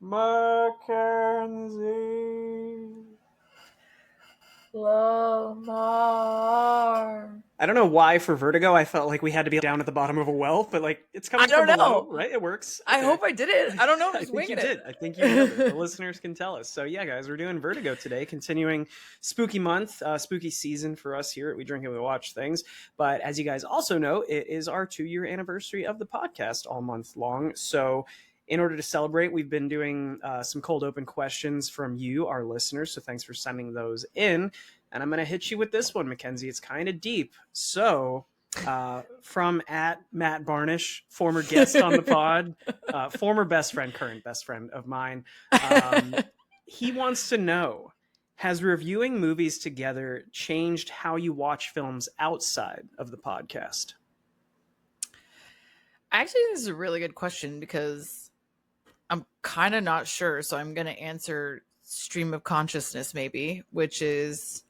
Mackenzie. Lemar. I don't know why for Vertigo I felt like we had to be down at the bottom of a well, but like it's coming I don't from below, know. right? It works. I Okay. hope I did it. I don't know. I'm I just think you winging did. it. I think you nailed it. The listeners can tell us. So yeah, guys, we're doing Vertigo today, continuing spooky month, spooky season for us here at We Drink and We Watch Things. But as you guys also know, it is our 2-year anniversary of the podcast all month long. So in order to celebrate, we've been doing some cold open questions from you, our listeners. So thanks for sending those in. And I'm going to hit you with this one, Mackenzie. It's kind of deep. So from at Matt Barnish, former guest on the pod, former best friend, current best friend of mine. He wants to know, has reviewing movies together changed how you watch films outside of the podcast? Actually, this is a really good question because I'm kind of not sure. So I'm going to answer stream of consciousness, maybe, which is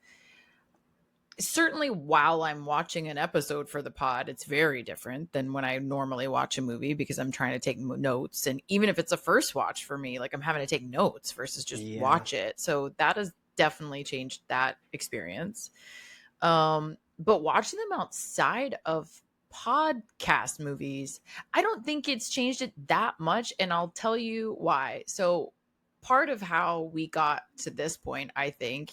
certainly while I'm watching an episode for the pod, it's very different than when I normally watch a movie because I'm trying to take notes. And even if it's a first watch for me, like I'm having to take notes versus just watch it. So that has definitely changed that experience. But watching them outside of podcast movies, I don't think it's changed it that much. And I'll tell you why. So part of how we got to this point, I think,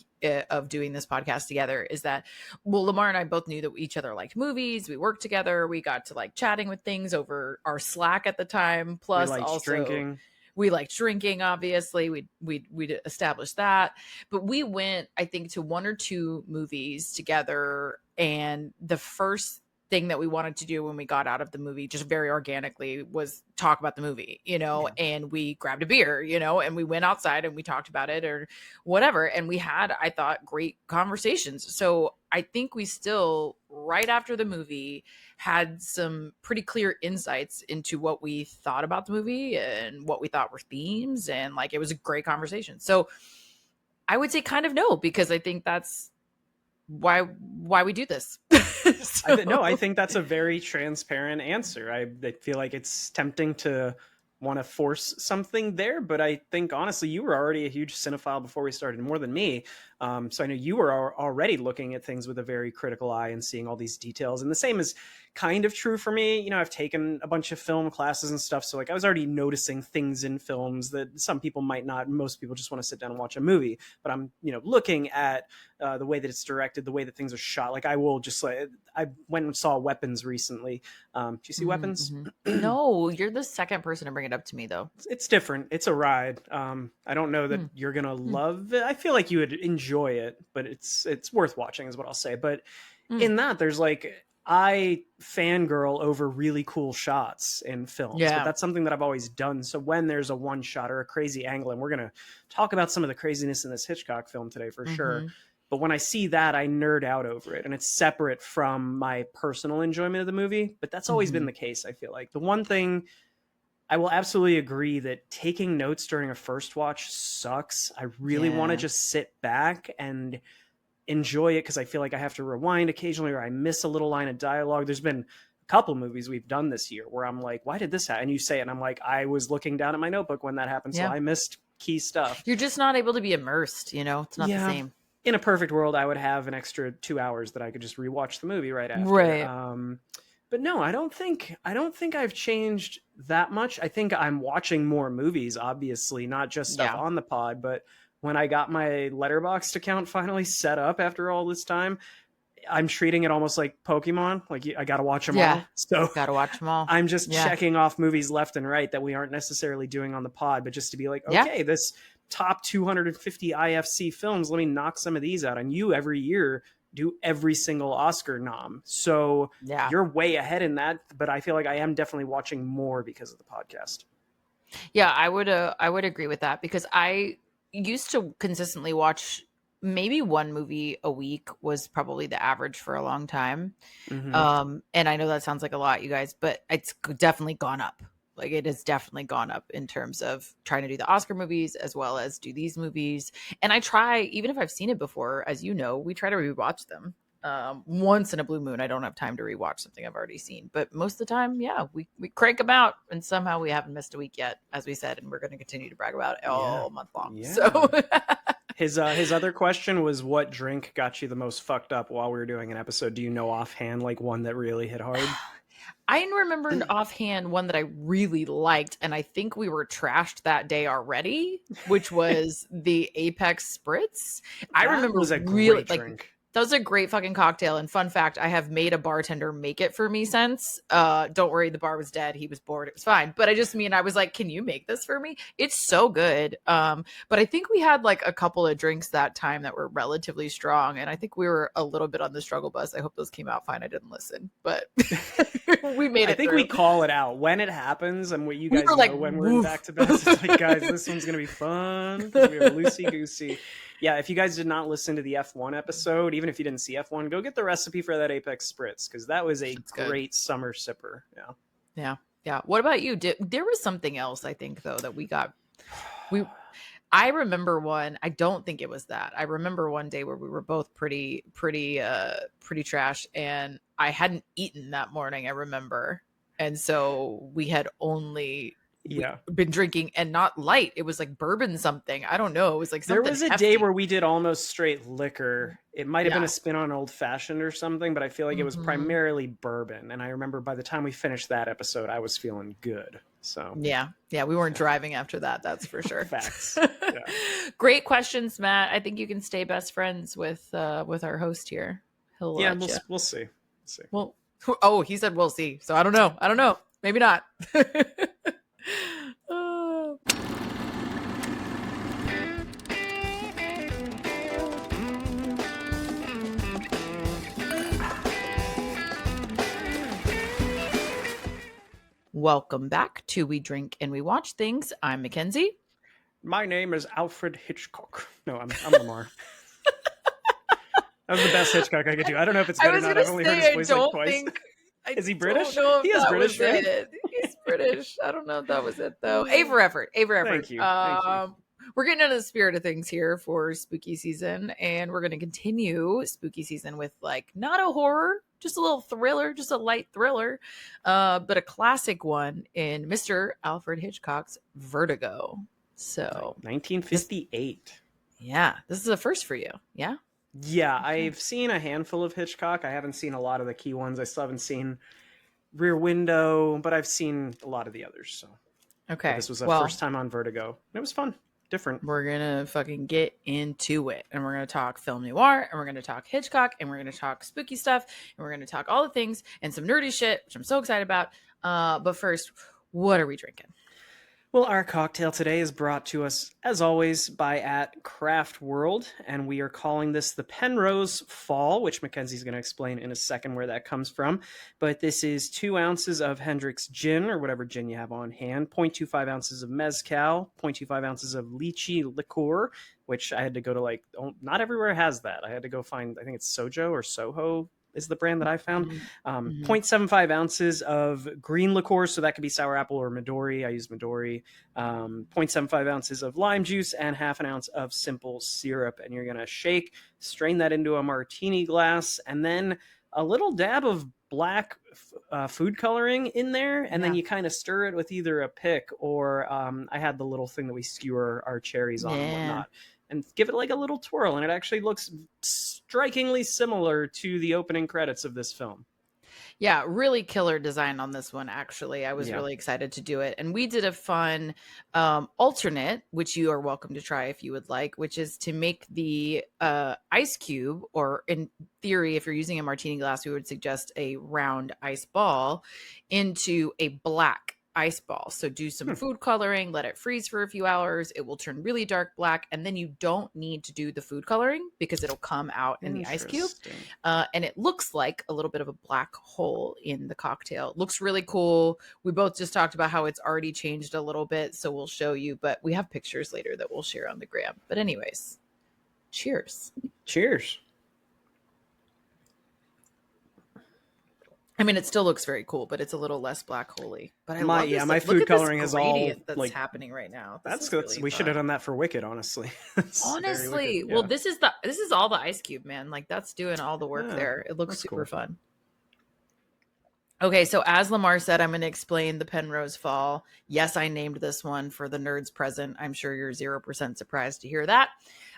of doing this podcast together is that, well, Lemar and I both knew that each other liked movies. We worked together. We got to like chatting with things over our Slack at the time. Plus, also drinking. We liked drinking. Obviously, we'd established that. But we went, I think, to 1 or 2 movies together, and the first thing that we wanted to do when we got out of the movie just very organically was talk about the movie, and we grabbed a beer, and we went outside and we talked about it or whatever. And we had, I thought, great conversations. So I think we still, right after the movie, had some pretty clear insights into what we thought about the movie and what we thought were themes. And like, it was a great conversation. So I would say kind of no, because I think that's why we do this. I think that's a very transparent answer. I feel like it's tempting to want to force something there, but I think honestly you were already a huge cinephile before we started, more than me. So I know you were already looking at things with a very critical eye and seeing all these details. And the same is kind of true for me. I've taken a bunch of film classes and stuff, so like I was already noticing things in films that some people might not. Most people just want to sit down and watch a movie, but I'm looking at the way that it's directed, the way that things are shot. Like I will just like, I went and saw Weapons recently. Did you see Weapons? No, you're the second person to bring it up to me though. It's different. It's a ride. I don't know that you're gonna love it. I feel like you would enjoy it, but it's worth watching is what I'll say. But in that, there's like, I fangirl over really cool shots in films. Yeah. But that's something that I've always done. So when there's a one shot or a crazy angle, and we're going to talk about some of the craziness in this Hitchcock film today for sure. But when I see that, I nerd out over it. And it's separate from my personal enjoyment of the movie. But that's always been the case, I feel like. The one thing I will absolutely agree that taking notes during a first watch sucks. I really want to just sit back and enjoy it because I feel like I have to rewind occasionally or I miss a little line of dialogue. There's been a couple movies we've done this year where I'm like, why did this happen? And you say it and I'm like, I was looking down at my notebook when that happened, so I missed key stuff. You're just not able to be immersed, it's not the same. In a perfect world, I would have an extra 2 hours that I could just rewatch the movie right after. Right. But no, I don't think I've changed that much. I think I'm watching more movies, obviously, not just stuff on the pod, but when I got my Letterboxd account finally set up after all this time, I'm treating it almost like Pokemon. Like I got to watch them all. So got to watch them all. I'm just checking off movies left and right that we aren't necessarily doing on the pod, but just to be like, okay, this top 250 IFC films, let me knock some of these out. And you every year do every single Oscar nom. So you're way ahead in that, but I feel like I am definitely watching more because of the podcast. Yeah, I would agree with that because I used to consistently watch maybe one movie a week was probably the average for a long time. And I know that sounds like a lot, you guys, but it's definitely gone up. Like it has definitely gone up in terms of trying to do the Oscar movies as well as do these movies. And I try, even if I've seen it before, as you know, we try to rewatch them. Once in a blue moon, I don't have time to rewatch something I've already seen. But most of the time, yeah, we crank them out, and somehow we haven't missed a week yet, as we said, and we're going to continue to brag about it all month long. Yeah. So his other question was, what drink got you the most fucked up while we were doing an episode? Do you know offhand, like one that really hit hard? I remembered offhand one that I really liked, and I think we were trashed that day already, which was the Apex Spritz. I remember was a really great drink. That was a great fucking cocktail. And fun fact, I have made a bartender make it for me since. Don't worry, the bar was dead. He was bored. It was fine. But I was like, can you make this for me? It's so good. But I think we had like a couple of drinks that time that were relatively strong. And I think we were a little bit on the struggle bus. I hope those came out fine. I didn't listen, but we made it. I think through. we call it out when it happens. And what you guys know, like, when we're in back to back, it's like, guys, this one's going to be fun. We have a loosey goosey. Yeah, if you guys did not listen to the F1 episode, even if you didn't see F1, go get the recipe for that Apex Spritz, because that was a great summer sipper. Yeah. What about you? There was something else, I think, though, that we got. I remember one. I don't think it was that. I remember one day where we were both pretty trash, and I hadn't eaten that morning. I remember, and so we had only. Been drinking, and not light. It was like bourbon something. I don't know. It was like something there was a hefty. day where we did almost straight liquor. It might have been a spin on old fashioned or something, but I feel like it was primarily bourbon. And I remember by the time we finished that episode, I was feeling good. So yeah, we weren't driving after that. That's for sure. Facts. Great questions, Matt. I think you can stay best friends with our host here. We'll see. Well, he said we'll see. So I don't know. Maybe not. Welcome back to We Drink and We Watch Things. I'm Mackenzie. My name is Alfred Hitchcock. No, I'm Lemar. That was the best Hitchcock I could do. I don't know if it's good or not. I've only heard his voice like twice. Is he British? He is British, right? He's British. I don't know if that was it, though. A for effort. Thank you. We're getting into the spirit of things here for spooky season, and we're going to continue spooky season with, like, not a horror, just a little thriller, just a light thriller, but a classic one in Mr. Alfred Hitchcock's Vertigo. So 1958. Yeah, this is a first for you. Yeah. Yeah, I've seen a handful of Hitchcock. I haven't seen a lot of the key ones. I still haven't seen Rear Window, but I've seen a lot of the others. So okay, but this was the first time on Vertigo. It was fun, different. We're gonna fucking get into it, and we're gonna talk film noir, and we're gonna talk Hitchcock, and we're gonna talk spooky stuff, and we're gonna talk all the things and some nerdy shit, which I'm so excited about. But first, what are we drinking? Well, our cocktail today is brought to us, as always, by at Craft World, and we are calling this the Penrose Fall, which Mackenzie's going to explain in a second where that comes from. But this is 2 ounces of Hendrick's gin, or whatever gin you have on hand, 0.25 ounces of mezcal, 0.25 ounces of lychee liqueur, which I had to go to, not everywhere has that. I had to go find, I think it's Sojo or Soho is the brand that I found. 0.75 ounces of green liqueur, so that could be sour apple or Midori. I use Midori. 0.75 ounces of lime juice and half an ounce of simple syrup. And you're going to shake, strain that into a martini glass, and then a little dab of black food coloring in there. And then you kind of stir it with either a pick or I had the little thing that we skewer our cherries on and whatnot. And give it like a little twirl, and it actually looks strikingly similar to the opening credits of this film. Yeah, really killer design on this one, actually. I was really excited to do it. And we did a fun alternate, which you are welcome to try if you would like, which is to make the ice cube, or in theory, if you're using a martini glass, we would suggest a round ice ball, into a black ice ball. So do some food coloring, let it freeze for a few hours. It will turn really dark black, and then you don't need to do the food coloring because it'll come out in the ice cube. And it looks like a little bit of a black hole in the cocktail. It looks really cool. We both just talked about how it's already changed a little bit, so we'll show you, but we have pictures later that we'll share on the gram. But anyways, cheers. Cheers. I mean, it still looks very cool, but it's a little less black holy. But I My love this. my Look food at this coloring is all gradient that's like happening right now. This that's is good. really We should have fun. done that for Wicked, honestly. It's very Honestly, Wicked. well, Yeah. this is all the Ice Cube, man. Like that's doing all the work Yeah, there. It looks that's super cool. fun. Okay, so as Lamar said, I'm going to explain the Penrose Fall. Yes, I named this one for the nerds present. I'm sure you're 0% surprised to hear that.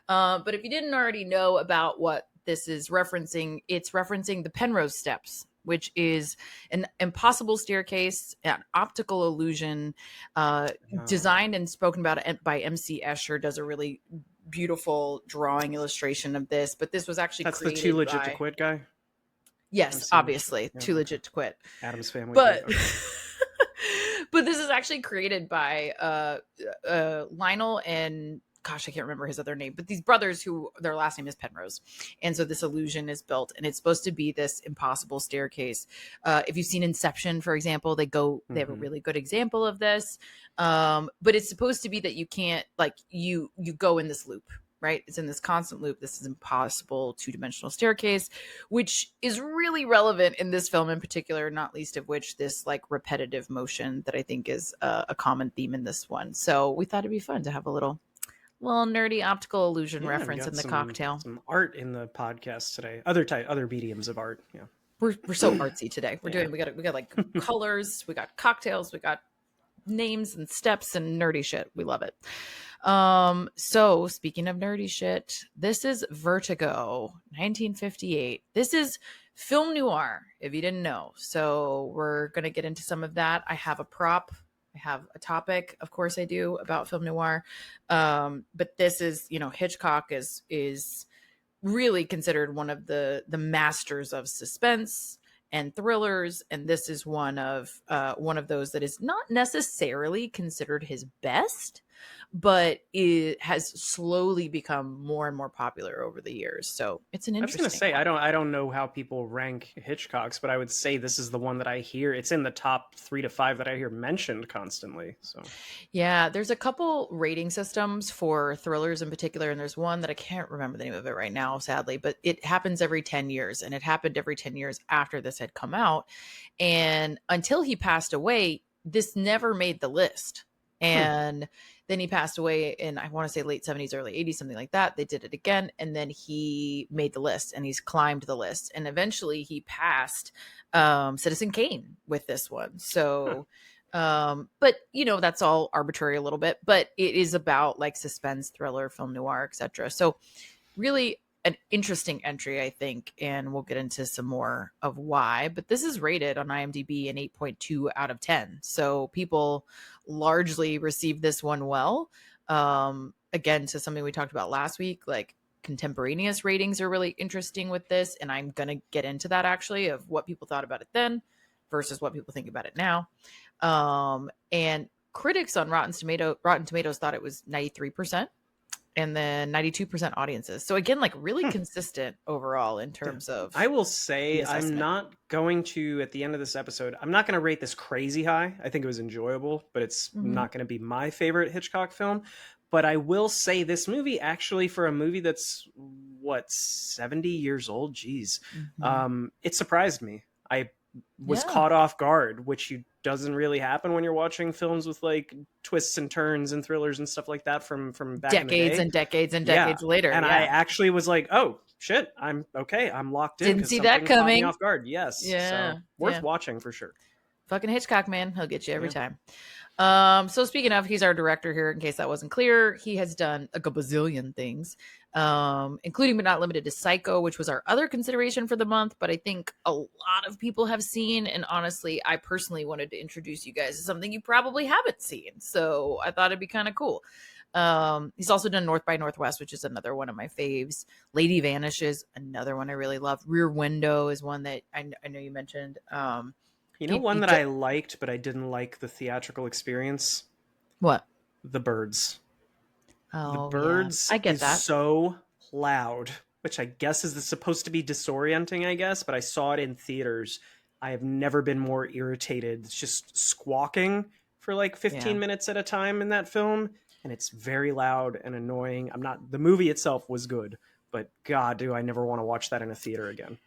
But if you didn't already know about what this is referencing, it's referencing the Penrose Steps, which is an impossible staircase, an optical illusion, designed and spoken about by MC Escher. Does a really beautiful drawing illustration of this. But this was actually That's the created Too Legit to by... Quit guy. Yes, obviously, Yeah, Too Legit to Quit. Adam's Family. But Okay. but this is actually created by Lionel and gosh, I can't remember his other name, but these brothers who their last name is Penrose. And so this illusion is built and it's supposed to be this impossible staircase. If you've seen Inception, for example, they have a really good example of this. But it's supposed to be that you can't like you go in this loop, right? It's in this constant loop. This is impossible two-dimensional staircase, which is really relevant in this film in particular, not least of which this like repetitive motion that I think is a common theme in this one. So we thought it'd be fun to have a little nerdy optical illusion reference in the cocktail. Some art in the podcast today. Other mediums of art. Yeah. We're so artsy today. We got like colors, we got cocktails, we got names and steps and nerdy shit. We love it. So speaking of nerdy shit, this is Vertigo, 1958. This is film noir, if you didn't know. So we're going to get into some of that. I have a prop. I have a topic, of course I do, about film noir. But this is, Hitchcock is really considered one of the masters of suspense and thrillers, and this is one of those that is not necessarily considered his best, but it has slowly become more and more popular over the years. So it's an interesting. I was going to say I don't know how people rank Hitchcock's, but I would say this is the one that I hear. It's in the top 3 to 5 that I hear mentioned constantly. So yeah, there's a couple rating systems for thrillers in particular, and there's one that I can't remember the name of it right now, sadly, but it happens every 10 years, and it happened every 10 years after this had come out, and until he passed away, this never made the list. And then he passed away in, I want to say late 70s, early 80s, something like that. They did it again. And then he made the list and he's climbed the list. And eventually he passed Citizen Kane with this one. So, but that's all arbitrary a little bit, but it is about like suspense, thriller, film noir, etc. So really an interesting entry, I think, and we'll get into some more of why. But this is rated on IMDb an 8.2 out of 10. So people largely received this one well. Again, to something we talked about last week, like contemporaneous ratings are really interesting with this. And I'm going to get into that actually of what people thought about it then versus what people think about it now. And critics on Rotten Tomatoes thought it was 93%. And then 92% audiences. So again, like really consistent overall in terms of. I will say I'm not going to, at the end of this episode, I'm not going to rate this crazy high. I think it was enjoyable, but it's not going to be my favorite Hitchcock film. But I will say this movie actually, for a movie that's 70 years old, geez, it surprised me. I was caught off guard, which doesn't really happen when you're watching films with like twists and turns and thrillers and stuff like that from back in the day. Decades and decades and decades later. And I actually was like, oh shit, I'm okay. I'm locked in. Didn't see that coming. Caught me off guard. Yes. Yeah. So worth watching for sure. Fucking Hitchcock, man. He'll get you every time. So speaking of, he's our director here, in case that wasn't clear. He has done a gazillion things, including but not limited to Psycho, which was our other consideration for the month, but I think a lot of people have seen, and honestly, I personally wanted to introduce you guys to something you probably haven't seen, so I thought it'd be kind of cool. He's also done North by Northwest, which is another one of my faves. Lady Vanishes, another one I really love. Rear Window is one that I know you mentioned. One that I liked, but I didn't like the theatrical experience. What? The Birds. Oh, The Birds I get is that. so loud, which I guess is supposed to be disorienting, I guess, but I saw it in theaters. I have never been more irritated. It's just squawking for like 15 minutes at a time in that film, and it's very loud and annoying. The movie itself was good, but God, do I never want to watch that in a theater again.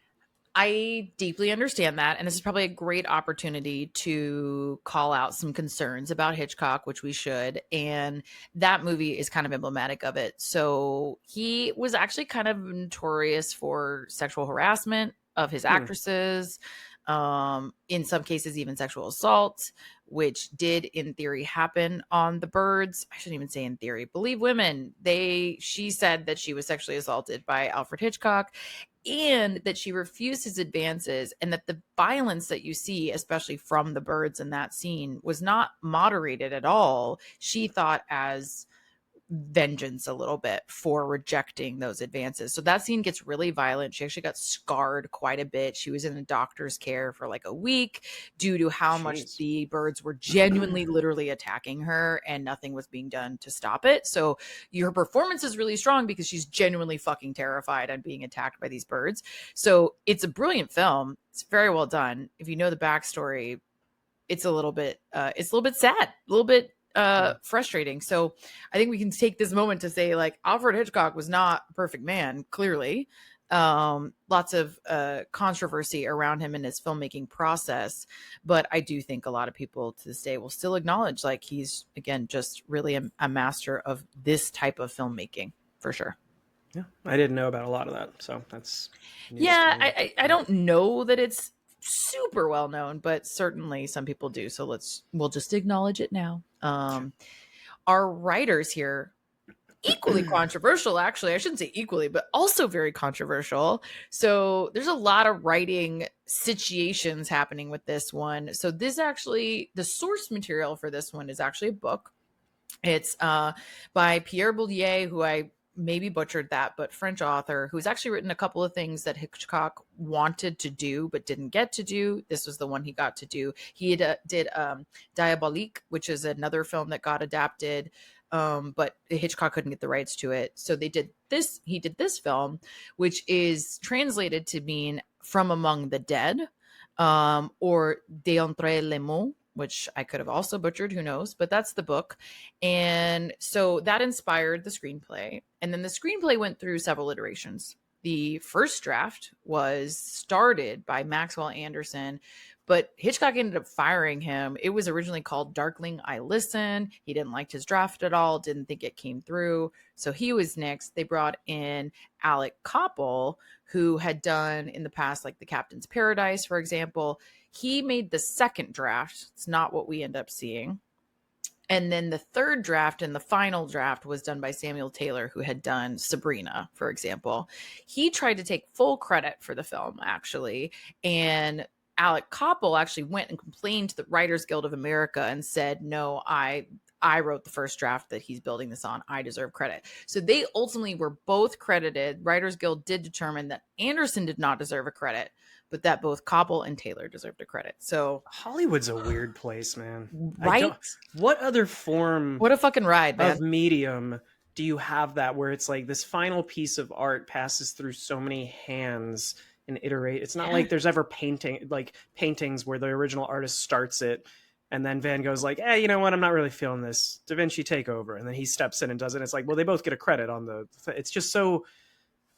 I deeply understand that. And this is probably a great opportunity to call out some concerns about Hitchcock, which we should. And that movie is kind of emblematic of it. So he was actually kind of notorious for sexual harassment of his actresses, in some cases, even sexual assault, which did in theory happen on the birds. I shouldn't even say in theory. Believe women. She said that she was sexually assaulted by Alfred Hitchcock, and that she refused his advances, and that the violence that you see, especially from the birds in that scene, was not moderated at all. She thought as vengeance a little bit for rejecting those advances. So that scene gets really violent. She actually got scarred quite a bit. She was in a doctor's care for like a week due to how much the birds were genuinely literally attacking her, and nothing was being done to stop it. So your performance is really strong because she's genuinely fucking terrified and being attacked by these birds. So it's a brilliant film. It's very well done. If you know the backstory, it's a little bit sad, a little bit frustrating. So I think we can take this moment to say, like, Alfred Hitchcock was not a perfect man, clearly. Lots of controversy around him in his filmmaking process, but I do think a lot of people to this day will still acknowledge, like, he's again just really a master of this type of filmmaking, for sure. Yeah, I didn't know about a lot of that, so that's I don't know that it's super well known, but certainly some people do. So we'll just acknowledge it now. Our writers here, equally controversial, actually. I shouldn't say equally, but also very controversial. So there's a lot of writing situations happening with this one. So this actually, the source material for this one is actually a book. It's by Pierre Boulier, who I maybe butchered that, but French author who's actually written a couple of things that Hitchcock wanted to do but didn't get to do. This was the one he got to do. He did Diabolique, which is another film that got adapted, but Hitchcock couldn't get the rights to it. So he did this film, which is translated to mean From Among the Dead, or D'entre les mots, which I could have also butchered, who knows, but that's the book. And so that inspired the screenplay. And then the screenplay went through several iterations. The first draft was started by Maxwell Anderson, but Hitchcock ended up firing him. It was originally called Darkling, I Listen. He didn't like his draft at all, didn't think it came through. So he was next. They brought in Alec Koppel, who had done in the past, like The Captain's Paradise, for example. He made the second draft. It's not what we end up seeing. And then the third draft and the final draft was done by Samuel Taylor, who had done Sabrina, for example. He tried to take full credit for the film, actually. And Alec Koppel actually went and complained to the Writers Guild of America and said, no, I wrote the first draft that he's building this on. I deserve credit. So they ultimately were both credited. Writers Guild did determine that Anderson did not deserve a credit, but that both Koppel and Taylor deserved a credit. So Hollywood's a weird place, man. Right? What other form What a fucking ride, man. of medium do you have that where it's like this final piece of art passes through so many hands and iterate? It's not like there's ever paintings where the original artist starts it and then Van Gogh's like, you know what? I'm not really feeling this. Da Vinci, take over. And then he steps in and does it. It's like, well, they both get a credit on it's just so...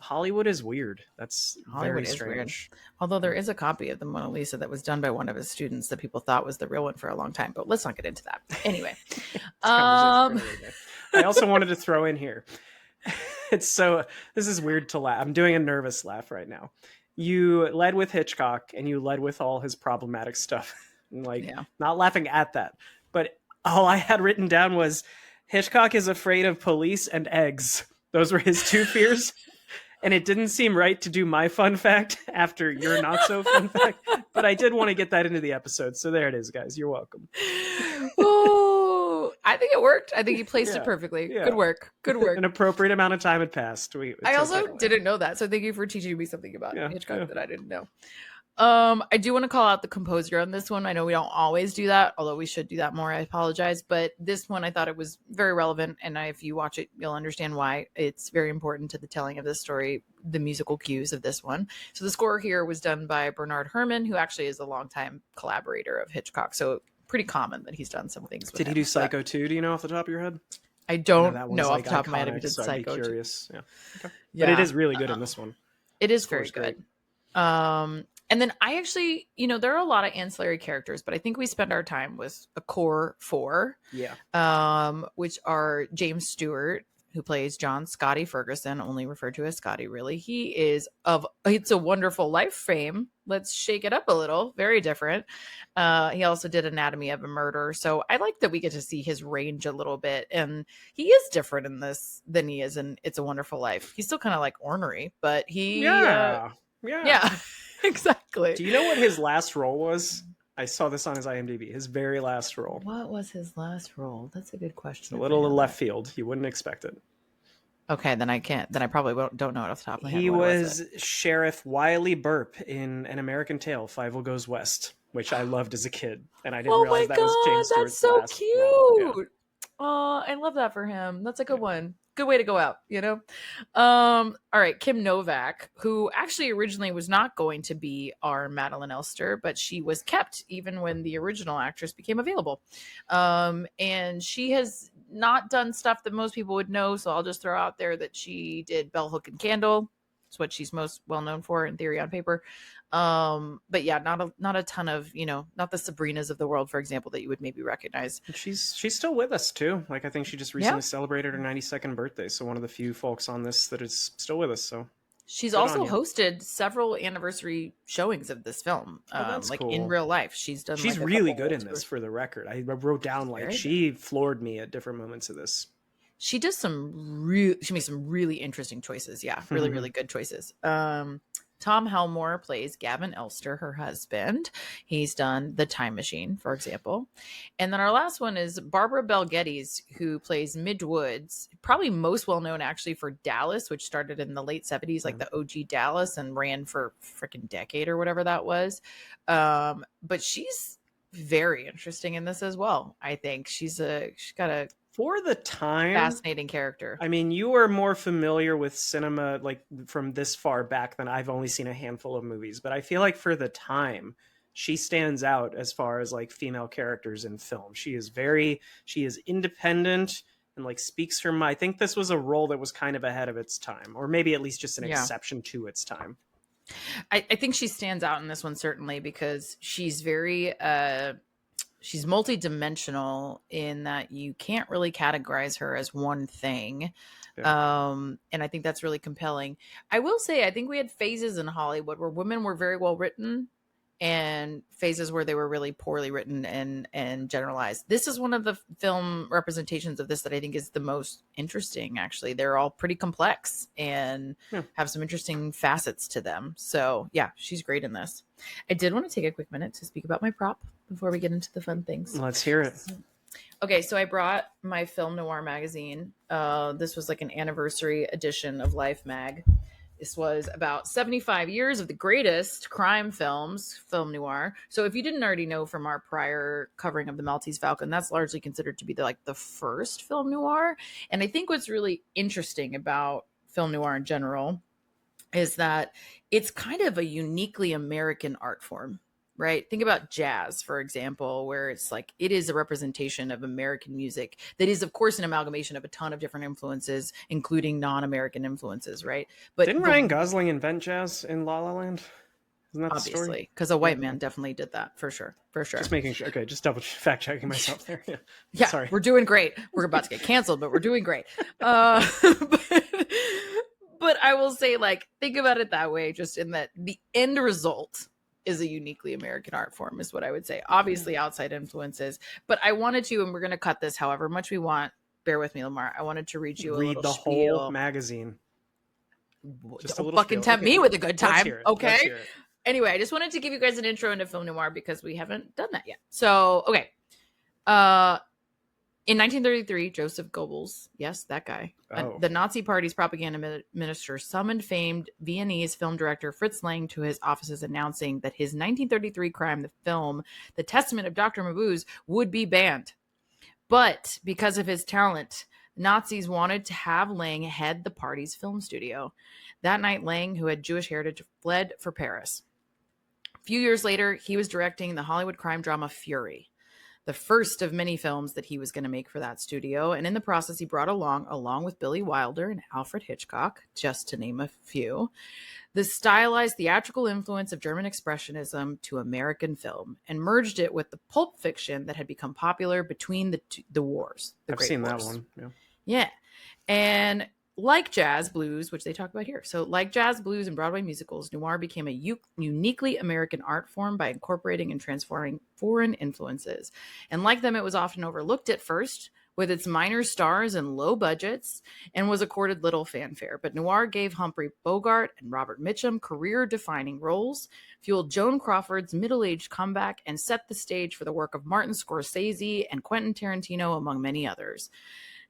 Hollywood is weird. That's very strange. Weird. Although there is a copy of the Mona Lisa that was done by one of his students that people thought was the real one for a long time. But let's not get into that. Anyway. I also wanted to throw in here. This is weird to laugh. I'm doing a nervous laugh right now. You led with Hitchcock and you led with all his problematic stuff. Not laughing at that. But all I had written down was Hitchcock is afraid of police and eggs. Those were his two fears. And it didn't seem right to do my fun fact after your not so fun fact, but I did want to get that into the episode. So there it is, guys. You're welcome. Oh, I think it worked. I think you placed it perfectly. Yeah. Good work. An appropriate amount of time had passed. I also didn't know that. So thank you for teaching me something about Hitchcock that I didn't know. I do want to call out the composer on this one. I know we don't always do that, although we should do that more. I apologize. But this one, I thought it was very relevant. And if you watch it, you'll understand why. It's very important to the telling of this story, the musical cues of this one. So the score here was done by Bernard Herrmann, who actually is a longtime collaborator of Hitchcock. So pretty common that he's done some things with Did he do Psycho 2? Do you know off the top of your head? I don't know off the top of my head if he did Psycho 2. Curious. Yeah. Okay. But it is really good in this one. It is very good. And then I actually, there are a lot of ancillary characters, but I think we spend our time with a core four, Yeah. which are James Stewart, who plays John Scottie Ferguson, only referred to as Scottie, really. He is of It's a Wonderful Life fame. Let's shake it up a little. Very different. He also did Anatomy of a Murder. So I like that we get to see his range a little bit. And he is different in this than he is in It's a Wonderful Life. He's still kind of like ornery, but Yeah. yeah, exactly. Do you know what his last role was? I saw this on his IMDb. His very last role. What was his last role? That's a good question. A little left field. You wouldn't expect it. Okay, then I can't. Then I probably don't know it off the top of my head. He was Sheriff Wiley Burp in An American Tale, Fievel Goes West, which I loved as a kid, and I didn't realize that was James Stewart's that's so last cute. role. Yeah. Oh, I love that for him. That's a good one. Good way to go out, all right, Kim Novak, who actually originally was not going to be our Madeline Elster, but she was kept even when the original actress became available. And she has not done stuff that most people would know, so I'll just throw out there that she did Bell Hook and Candle. It's what she's most well known for in Theory on Paper. But yeah, not a ton of, not the Sabrinas of the world, for example, that you would maybe recognize. She's still with us too. Like, I think she just recently celebrated her 92nd birthday. So one of the few folks on this that is still with us. So she's also hosted several anniversary showings of this film. That's like cool. In real life. She's really good in this for the record. I wrote down she floored me at different moments of this. She does she makes some really interesting choices. Yeah. Really, really good choices. Tom Helmore plays Gavin Elster, her husband. He's done The Time Machine, for example. And then our last one is Barbara Bel Geddes, who plays Midge Woods, probably most well known actually for Dallas, which started in the late 70s, like the OG Dallas, and ran for freaking decade or whatever that was. But she's very interesting in this as well. I think she's got a for the time fascinating character. I mean, you are more familiar with cinema like from this far back than I've only seen a handful of movies, but I feel like for the time she stands out as far as like female characters in film. She is independent and like speaks her mind. I think this was a role that was kind of ahead of its time, or maybe at least just an exception to its time. I think she stands out in this one certainly because she's very she's multidimensional in that you can't really categorize her as one thing. Yeah. And I think that's really compelling. I will say, I think we had phases in Hollywood where women were very well written and phases where they were really poorly written and generalized. This is one of the film representations of this that I think is the most interesting, actually. They're all pretty complex and have some interesting facets to them. So yeah, she's great in this. I did want to take a quick minute to speak about my prop before we get into the fun things. Let's hear it. Okay, so I brought my Film Noir magazine. This was like an anniversary edition of Life Mag. This was about 75 years of the greatest crime films, film noir. So if you didn't already know from our prior covering of The Maltese Falcon, that's largely considered to be the first film noir. And I think what's really interesting about film noir in general is that it's kind of a uniquely American art form, right? Think about jazz, for example, where it's like it is a representation of American music that is, of course, an amalgamation of a ton of different influences, including non-American influences, right? But didn't Ryan Gosling invent jazz in La La Land? Isn't that obviously because a white man definitely did that for sure. Just making sure. Okay, just double fact checking myself there. Yeah, sorry. We're doing great. We're about to get canceled, but we're doing great. But I will say, think about it that way, just in that the end result is a uniquely American art form, is what I would say. Obviously, outside influences, but I wanted to, and we're going to cut this however much we want. Bear with me, Lamar. I wanted to read you a little the spiel. Whole magazine. Just don't fucking tempt me with a good time, okay? Let's hear it. Anyway, I just wanted to give you guys an intro into film noir because we haven't done that yet. So, okay. In 1933, Joseph Goebbels, yes, that guy, the Nazi Party's propaganda minister, summoned famed Viennese film director Fritz Lang to his offices, announcing that his 1933 crime, the film The Testament of Dr. Mabuse, would be banned. But because of his talent, Nazis wanted to have Lang head the party's film studio. That night, Lang, who had Jewish heritage, fled for Paris. A few years later, he was directing the Hollywood crime drama Fury. the first of many films that he was going to make for that studio. And in the process, he brought along with Billy Wilder and Alfred Hitchcock, just to name a few, the stylized theatrical influence of German Expressionism to American film, and merged it with the pulp fiction that had become popular between the wars. I've seen that one. Yeah. And like jazz blues, which they talk about here. So like jazz blues and Broadway musicals, noir became a uniquely American art form by incorporating and transforming foreign influences. And like them, it was often overlooked at first with its minor stars and low budgets, and was accorded little fanfare. But noir gave Humphrey Bogart and Robert Mitchum career-defining roles, fueled Joan Crawford's middle-aged comeback, and set the stage for the work of Martin Scorsese and Quentin Tarantino, among many others.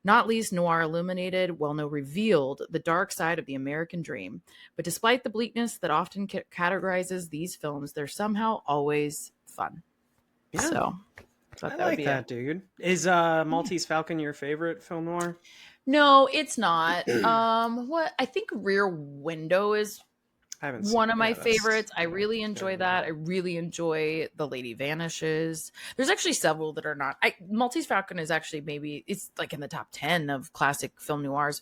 Not least, noir illuminated, well, no, revealed the dark side of the American dream. But despite the bleakness that often categorizes these films, they're somehow always fun. Yeah. So I like that, dude. Is Maltese Falcon your favorite film noir? No, it's not. What I think Rear Window is one of my favorites. I really enjoy that. I really enjoy The Lady Vanishes. There's actually several that are not. Maltese Falcon is actually it's like in the top 10 of classic film noirs,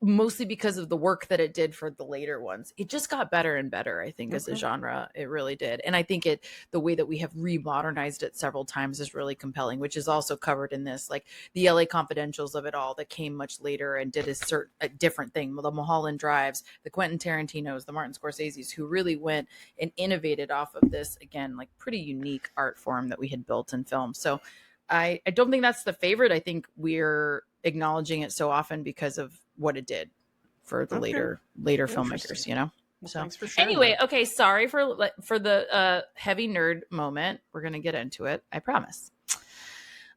mostly because of the work that it did for the later ones. It just got better and better, I think, as a genre. It really did. And I think the way that we have remodernized it several times is really compelling, which is also covered in this, like the LA Confidentials of it all that came much later and did a different thing. The Mulholland Drives, the Quentin Tarantinos, the Martin Scorseses, who really went and innovated off of this, again, like pretty unique art form that we had built in film. So I don't think that's the favorite. I think we're acknowledging it so often because of what it did for the later filmmakers, you know? Well, so thanks for sharing anyway, that. okay, sorry for the heavy nerd moment. We're going to get into it. I promise.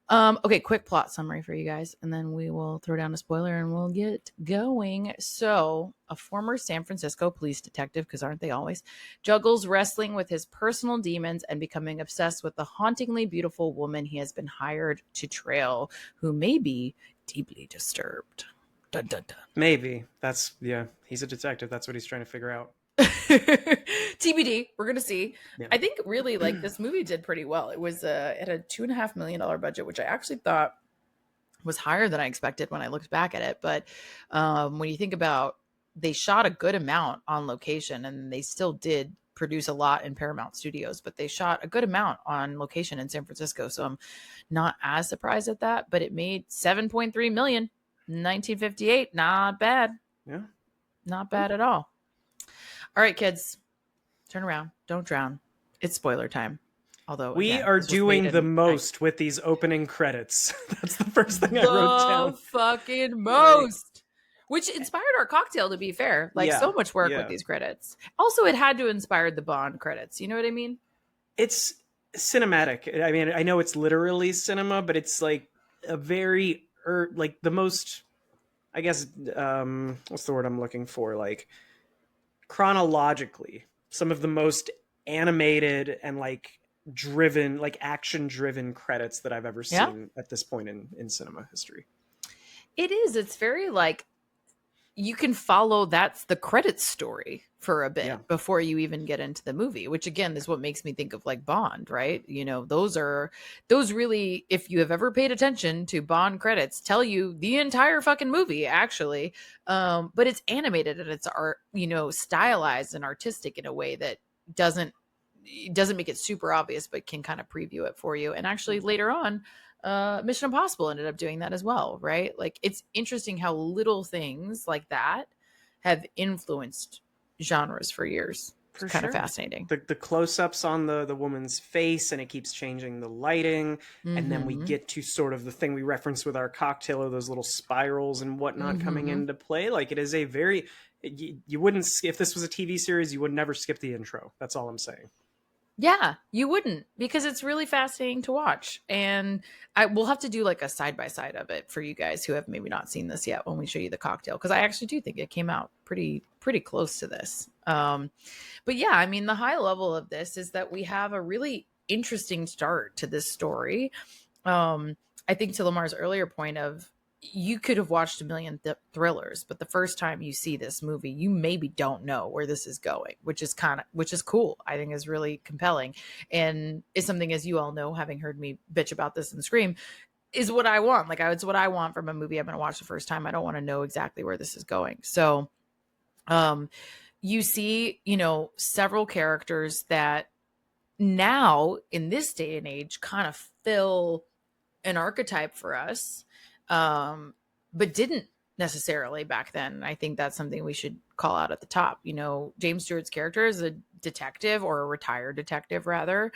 Okay, quick plot summary for you guys, and then we will throw down a spoiler and we'll get going. So a former San Francisco police detective, because aren't they always, juggles wrestling with his personal demons and becoming obsessed with the hauntingly beautiful woman he has been hired to who may be deeply disturbed. Dun, dun, dun. Maybe. He's a detective. That's what he's trying to figure out. TBD, we're gonna see. Yeah. I think really like this movie did pretty well. It was it had a $2.5 million budget, which I actually thought was higher than I expected when I looked back at it. But when you think about, they shot a good amount on location, and they still did produce a lot in Paramount Studios, but they shot a good amount on location in San Francisco. So I'm not as surprised at that, but it made $7.3 million in 1958. Not bad. Yeah. Not bad at all. All right, kids, turn around. Don't drown. It's spoiler time. Although we are doing the most with these opening credits. That's the first thing I wrote down. Fucking most. Which inspired our cocktail, to be fair. Like, so much work with these credits. Also, it had to inspire the Bond credits. You know what I mean? It's cinematic. I mean, I know it's literally cinema, but it's like a very, like the most, I guess, what's the word I'm looking for? Like, chronologically, some of the most animated and like driven, like action driven credits that I've ever seen at this point in cinema history. It is. It's very like, you can follow that's the credit story for a bit before you even get into the movie, which again is what makes me think of like Bond, right? You know, those really, if you have ever paid attention to Bond credits, tell you the entire fucking movie actually. But it's animated and it's art, you know, stylized and artistic in a way that doesn't make it super obvious, but can kind of preview it for you. And actually later on, Mission Impossible ended up doing that as well, right? Like, it's interesting how little things like that have influenced genres for years. It's kind of fascinating. The close-ups on the woman's face, and it keeps changing the lighting, and then we get to sort of the thing we referenced with our cocktail of those little spirals and whatnot coming into play. Like, it is a very, you wouldn't, if this was a TV series, you would never skip the intro. That's all I'm saying. Yeah, you wouldn't, because it's really fascinating to watch. And we'll have to do like a side-by-side of it for you guys who have maybe not seen this yet when we show you the cocktail, because I actually do think it came out pretty close to this. But yeah, I mean, the high level of this is that we have a really interesting start to this story. I think to Lamar's earlier point of, you could have watched a million thrillers, but the first time you see this movie, you maybe don't know where this is going, which is cool. I think is really compelling, and is something, as you all know, having heard me bitch about this and scream, is what I want. Like, it's what I want from a movie I'm going to watch the first time. I don't want to know exactly where this is going. So, you see, several characters that now in this day and age kind of fill an archetype for us, but didn't necessarily back then. I think that's something we should call out at the top. James Stewart's character is a detective, or a retired detective rather.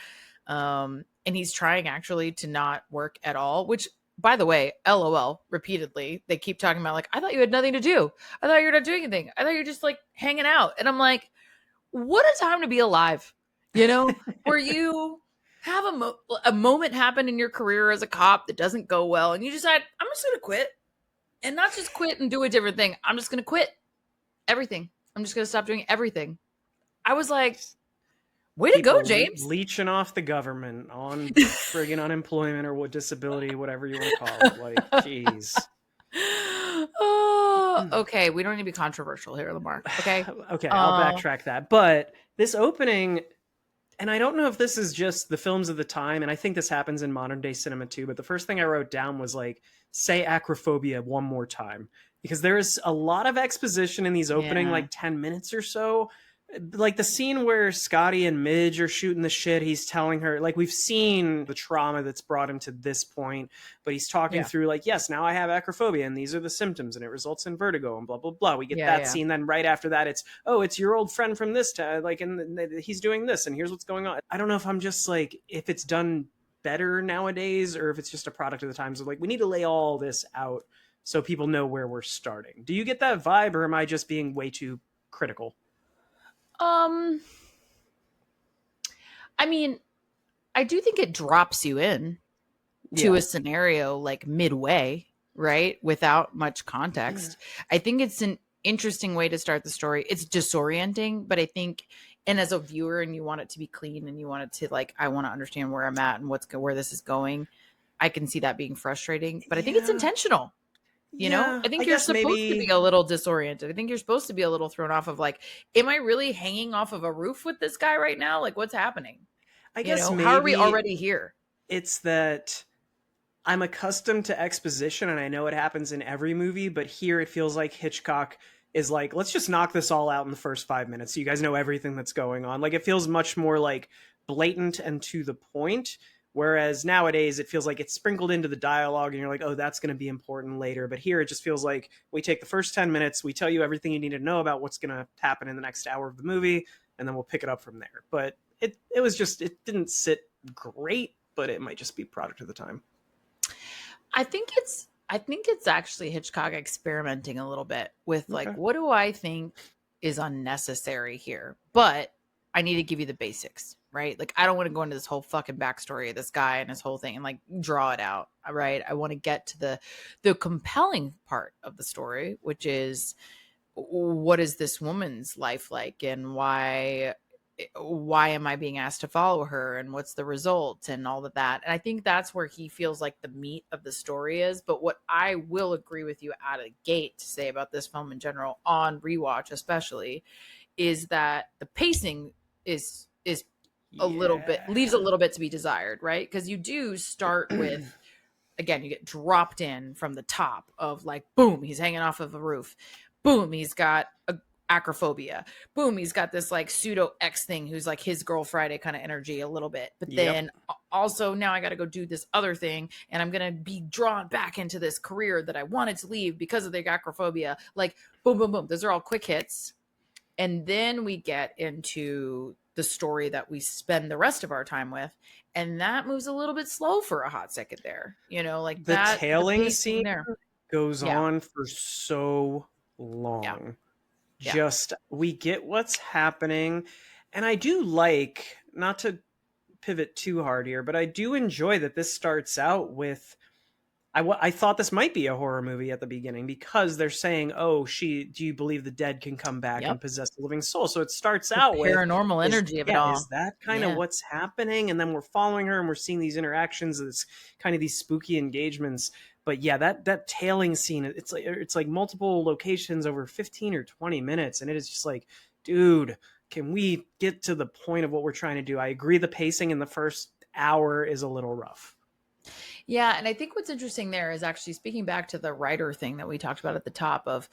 And he's trying actually to not work at all, which, by the way, LOL, repeatedly, they keep talking about, like, I thought you had nothing to do. I thought you were not doing anything. I thought you were just like hanging out. And I'm like, what a time to be alive, where you have a moment happen in your career as a cop that doesn't go well, and you decide, I'm just going to quit, and not just quit and do a different thing. I'm just going to quit everything. I'm just going to stop doing everything. I was like, way to go, James. Leeching off the government on friggin' unemployment or what disability, whatever you want to call it. Like, jeez. Okay, we don't need to be controversial here, Lemar. Okay. Okay, I'll backtrack that. But this opening, and I don't know if this is just the films of the time, and I think this happens in modern day cinema too, but the first thing I wrote down was, like, say acrophobia one more time. Because there is a lot of exposition in these opening, like 10 minutes or so. Like the scene where Scottie and Midge are shooting the shit, he's telling her, like, we've seen the trauma that's brought him to this point, but he's talking through, like, yes, now I have acrophobia and these are the symptoms and it results in vertigo and blah, blah, blah. We get that scene. Then right after that, it's, oh, it's your old friend from this time, like, and he's doing this and here's what's going on. I don't know if I'm just like, if it's done better nowadays or if it's just a product of the times of, like, we need to lay all this out so people know where we're starting. Do you get that vibe, or am I just being way too critical? I mean, I do think it drops you in to a scenario like midway, right? Without much context. I think it's an interesting way to start the story. It's disorienting, but I think, and as a viewer, and you want it to be clean and you want it to, like, I want to understand where I'm at and where this is going, I can see that being frustrating, but I think it's intentional. I think you're supposed to be a little disoriented. I think you're supposed to be a little thrown off of, like, am I really hanging off of a roof with this guy right now? Like, what's happening? I guess maybe how are we already here? It's that I'm accustomed to exposition and I know it happens in every movie, but here it feels like Hitchcock is like, let's just knock this all out in the first 5 minutes so you guys know everything that's going on. Like, it feels much more like blatant and to the point. Whereas nowadays it feels like it's sprinkled into the dialogue and you're like, oh, that's going to be important later. But here it just feels like we take the first 10 minutes, we tell you everything you need to know about what's going to happen in the next hour of the movie, and then we'll pick it up from there. But it was just, it didn't sit great, but it might just be product of the time. I think it's actually Hitchcock experimenting a little bit with, like, what do I think is unnecessary here? But I need to give you the basics, right? Like, I don't want to go into this whole fucking backstory of this guy and his whole thing and, like, draw it out, right? I want to get to the compelling part of the story, which is, what is this woman's life like, and why am I being asked to follow her, and what's the result, and all of that. And I think that's where he feels like the meat of the story is. But what I will agree with you out of the gate to say about this film in general, on rewatch especially, is that the pacing is a little bit, leaves a little bit to be desired, right? Because you do start with, again, you get dropped in from the top of, like, boom, he's hanging off of a roof, boom, he's got acrophobia, boom, he's got this, like, pseudo X thing who's like his Girl Friday kind of energy a little bit, but then also now I got to go do this other thing and I'm gonna be drawn back into this career that I wanted to leave because of the acrophobia. Like, boom, boom, boom, those are all quick hits. And then we get into the story that we spend the rest of our time with, and that moves a little bit slow for a hot second there. Like, the that tailing scene there goes on for so long. Just we get what's happening, and I do like, not to pivot too hard here, but I do enjoy that this starts out with, I thought this might be a horror movie at the beginning because they're saying, oh, do you believe the dead can come back and possess the living soul? So it starts out with paranormal energy of it all. Is that kind of what's happening? And then we're following her and we're seeing these interactions, this kind of these spooky engagements. But yeah, that tailing scene, it's like multiple locations over 15 or 20 minutes, and it is just like, dude, can we get to the point of what we're trying to do? I agree the pacing in the first hour is a little rough. Yeah, and I think what's interesting there is actually speaking back to the writer thing that we talked about at the top of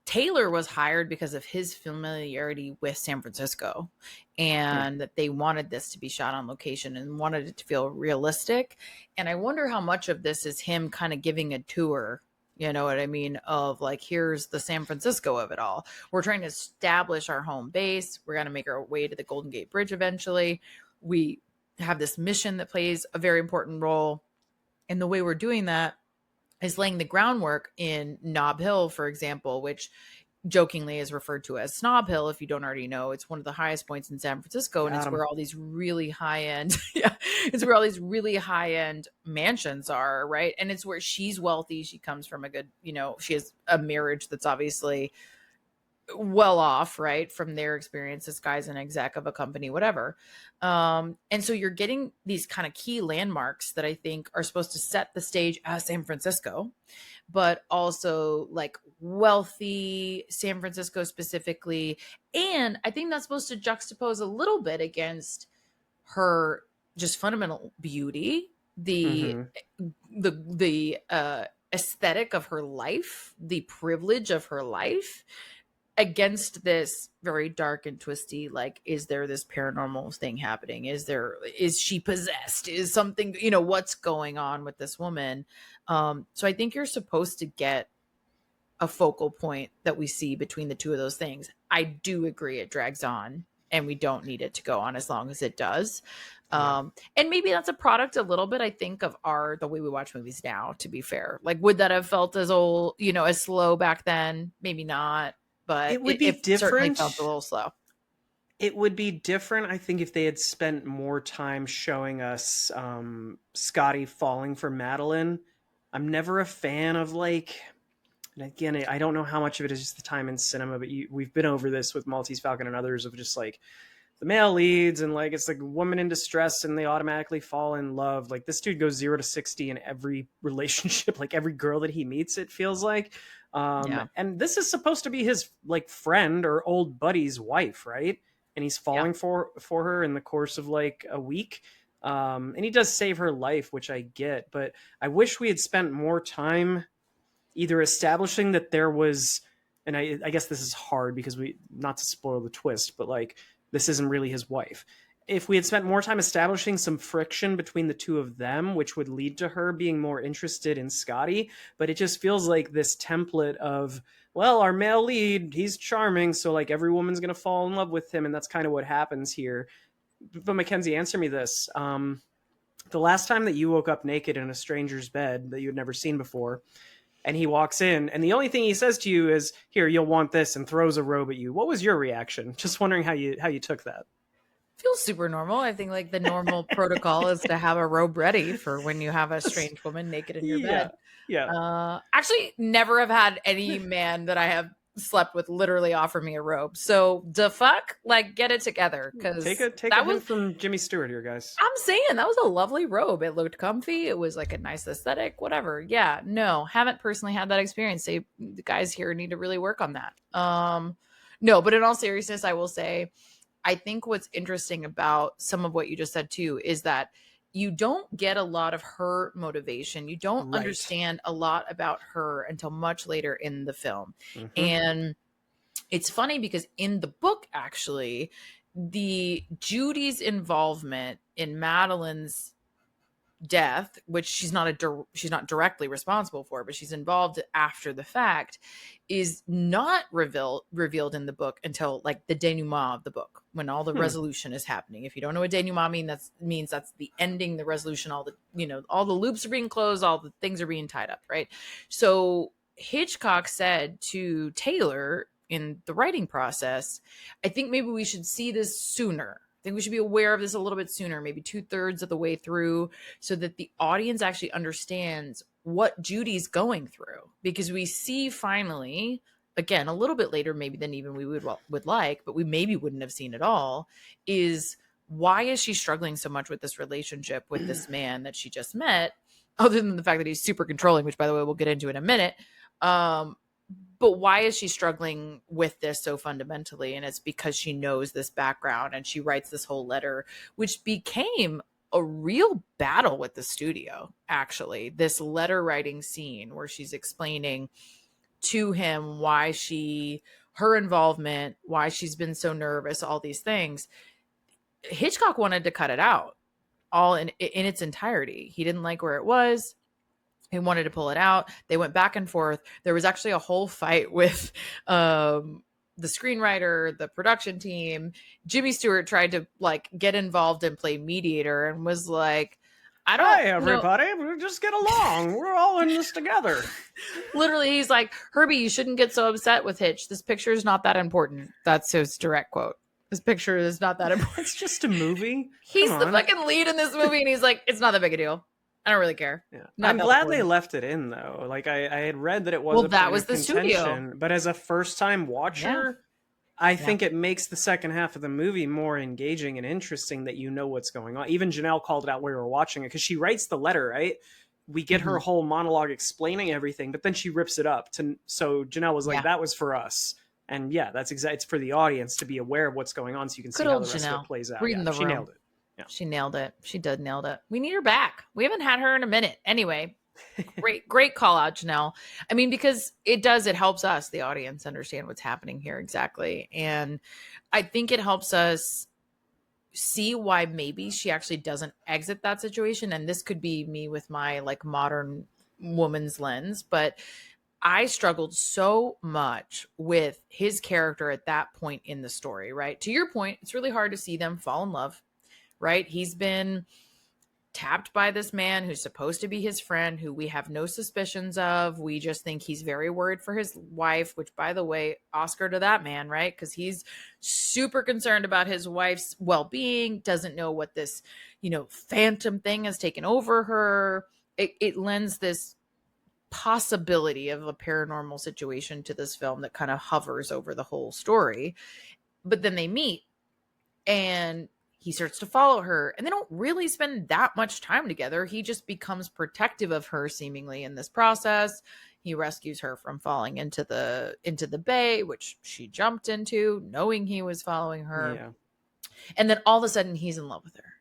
Taylor was hired because of his familiarity with San Francisco and that they wanted this to be shot on location and wanted it to feel realistic. And I wonder how much of this is him kind of giving a tour, you know what I mean, of like, here's the San Francisco of it all. We're trying to establish our home base. We're going to make our way to the Golden Gate Bridge eventually. We have this mission that plays a very important role. And the way we're doing that is laying the groundwork in Nob Hill, for example, which jokingly is referred to as Snob Hill. If you don't already know, it's one of the highest points in San Francisco. And it's where all these really high end, it's where all these really high end mansions are. Right. And it's where she's wealthy. She comes from a good, you know, she has a marriage that's obviously well off, right, from their experience. This guy's an exec of a company, whatever. And so you're getting these kind of key landmarks that I think are supposed to set the stage as San Francisco, but also like wealthy San Francisco specifically. And I think that's supposed to juxtapose a little bit against her just fundamental beauty, the aesthetic of her life, the privilege of her life, against this very dark and twisty, like, is there this paranormal thing happening? Is she possessed? Is something, you know, what's going on with this woman? So I think you're supposed to get a focal point that we see between the two of those things. I do agree it drags on and we don't need it to go on as long as it does. And maybe that's a product a little bit, I think, of the way we watch movies now, to be fair. Like, would that have felt as old, you know, as slow back then? Maybe not. But it would be different. Certainly felt a little slow. It would be different, I think, if they had spent more time showing us Scottie falling for Madeline. I'm never a fan of, like, and again, I don't know how much of it is just the time in cinema, but we've been over this with Maltese Falcon and others of just like the male leads and like it's like a woman in distress and they automatically fall in love. Like this dude goes 0 to 60 in every relationship, like every girl that he meets, it feels like. And this is supposed to be his like friend or old buddy's wife, right? And he's falling for her in the course of like a week. And he does save her life, which I get, but I wish we had spent more time either establishing that there was, and I guess this is hard because not to spoil the twist, but like this isn't really his wife. If we had spent more time establishing some friction between the two of them, which would lead to her being more interested in Scottie, but it just feels like this template of, well, our male lead, he's charming, so like every woman's going to fall in love with him, and that's kind of what happens here. But Mackenzie, answer me this. The last time that you woke up naked in a stranger's bed that you had never seen before, and he walks in, and the only thing he says to you is, here, you'll want this, and throws a robe at you. What was your reaction? Just wondering how you took that. Feels super normal. I think like the normal protocol is to have a robe ready for when you have a strange woman naked in your bed. Yeah. Actually, never have had any man that I have slept with literally offer me a robe. So the fuck, like, get it together. Because take a hint from Jimmy Stewart here, guys. I'm saying that was a lovely robe. It looked comfy. It was like a nice aesthetic, whatever. Yeah, no, haven't personally had that experience. The guys here need to really work on that. No, but in all seriousness, I will say, I think what's interesting about some of what you just said too is that you don't get a lot of her motivation. You don't understand a lot about her until much later in the film. Mm-hmm. And it's funny because in the book, actually, the Judy's involvement in Madeline's death, which she's not directly responsible for, but she's involved after the fact, is not revealed in the book until like the denouement of the book, when all the resolution is happening. If you don't know what denouement means that's the ending, the resolution, all the loops are being closed, all the things are being tied up, right? So Hitchcock said to Taylor in the writing process, I think maybe we should see this sooner. I think we should be aware of this a little bit sooner, maybe 2/3 of the way through, so that the audience actually understands what Judy's going through. Because we see finally, again, a little bit later maybe than even we would like, but we maybe wouldn't have seen at all, is why is she struggling so much with this relationship with this man that she just met? other than the fact that he's super controlling, which by the way, we'll get into in a minute. But why is she struggling with this so fundamentally? And it's because she knows this background and she writes this whole letter, which became a real battle with the studio, actually. This letter writing scene where she's explaining to him why her involvement, why she's been so nervous, all these things. Hitchcock wanted to cut it out all in its entirety. He didn't like where it was. He wanted to pull it out. They went back and forth. There was actually a whole fight with the screenwriter, the production team. Jimmy Stewart tried to like get involved and play mediator and was like, I don't Hey, everybody, we just get along. We're all in this together. Literally, he's like, Herbie, you shouldn't get so upset with Hitch. This picture is not that important. That's his direct quote. This picture is not that important. It's just a movie. He's the fucking lead in this movie, and he's like, it's not that big a deal. I don't really care. Yeah. I'm glad they left it in, though. Like, I had read that it was that was the studio. But as a first-time watcher, I think it makes the second half of the movie more engaging and interesting that you know what's going on. Even Janelle called it out when we were watching it, because she writes the letter, right? We get her whole monologue explaining everything, but then she rips it up. So Janelle was like, that was for us. And yeah, that's exactly, it's for the audience to be aware of what's going on so you can see how the rest of it plays out. She nailed it. Yeah. She nailed it. She did nailed it. We need her back. We haven't had her in a minute. Anyway, great call out, Janelle. I mean, because it helps us, the audience, understand what's happening here exactly. And I think it helps us see why maybe she actually doesn't exit that situation. And this could be me with my like modern woman's lens, but I struggled so much with his character at that point in the story, right? To your point, it's really hard to see them fall in love, right? He's been tapped by this man who's supposed to be his friend, who we have no suspicions of. We just think he's very worried for his wife, which, by the way, Oscar to that man, right? Because he's super concerned about his wife's well-being, doesn't know what this, phantom thing has taken over her. It lends this possibility of a paranormal situation to this film that kind of hovers over the whole story. But then they meet and he starts to follow her, and they don't really spend that much time together. He just becomes protective of her seemingly in this process. He rescues her from falling into the bay, which she jumped into, knowing he was following her. Yeah. And then all of a sudden he's in love with her.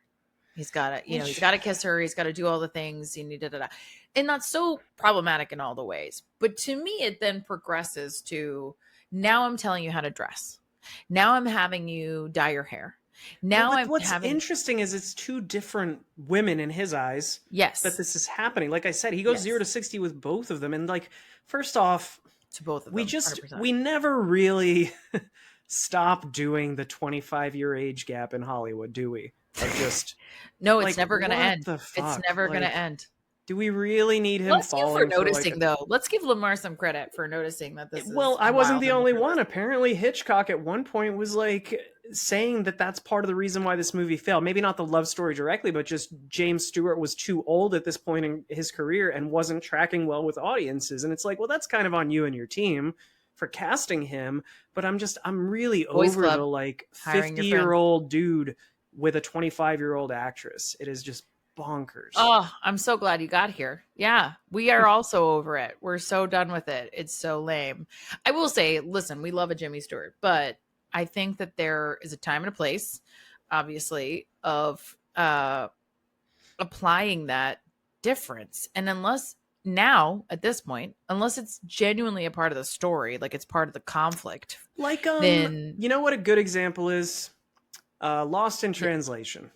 He's got to, he's got to kiss her. He's got to do all the things. And that's so problematic in all the ways. But to me, it then progresses to, now I'm telling you how to dress. Now I'm having you dye your hair. Now what's interesting is it's two different women in his eyes. Yes. That this is happening. Like I said, he goes 0 to 60 with both of them. And like, first off, to both of them, we never really stop doing the 25-year age gap in Hollywood, do we? Like just no, it's never going to end. It's never going to end. Do we really need him? Let's give for noticing, though. Let's give Lemar some credit for noticing that this. Well, I wasn't the only one. Apparently, Hitchcock at one point was like saying that that's part of the reason why this movie failed. Maybe not the love story directly, but just James Stewart was too old at this point in his career and wasn't tracking well with audiences. And it's like, well, that's kind of on you and your team for casting him. But I'm really over the like 50-year-old dude with a 25-year-old actress. It is just bonkers. Oh, I'm so glad you got here. Yeah, we are also over it. We're so done with it. It's so lame. I will say, listen, we love a Jimmy Stewart, but I think that there is a time and a place, obviously, of applying that difference. And unless now, at this point, unless it's genuinely a part of the story, like it's part of the conflict, like then you know what a good example is? Lost in Translation.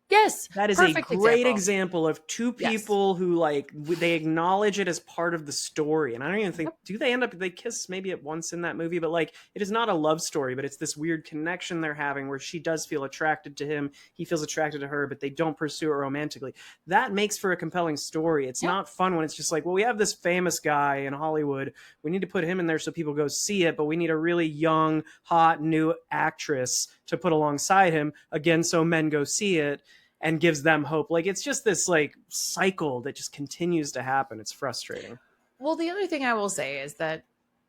Yes, that is a great example of two people who like they acknowledge it as part of the story. And I don't even think they kiss maybe at once in that movie, but like it is not a love story, but it's this weird connection they're having where she does feel attracted to him, he feels attracted to her, but they don't pursue it romantically. That makes for a compelling story. It's not fun when it's just like, well, we have this famous guy in Hollywood, we need to put him in there so people go see it, but we need a really young, hot, new actress to put alongside him again so men go see it. And gives them hope. Like, it's just this, like, cycle that just continues to happen. It's frustrating. Well, the other thing I will say is that,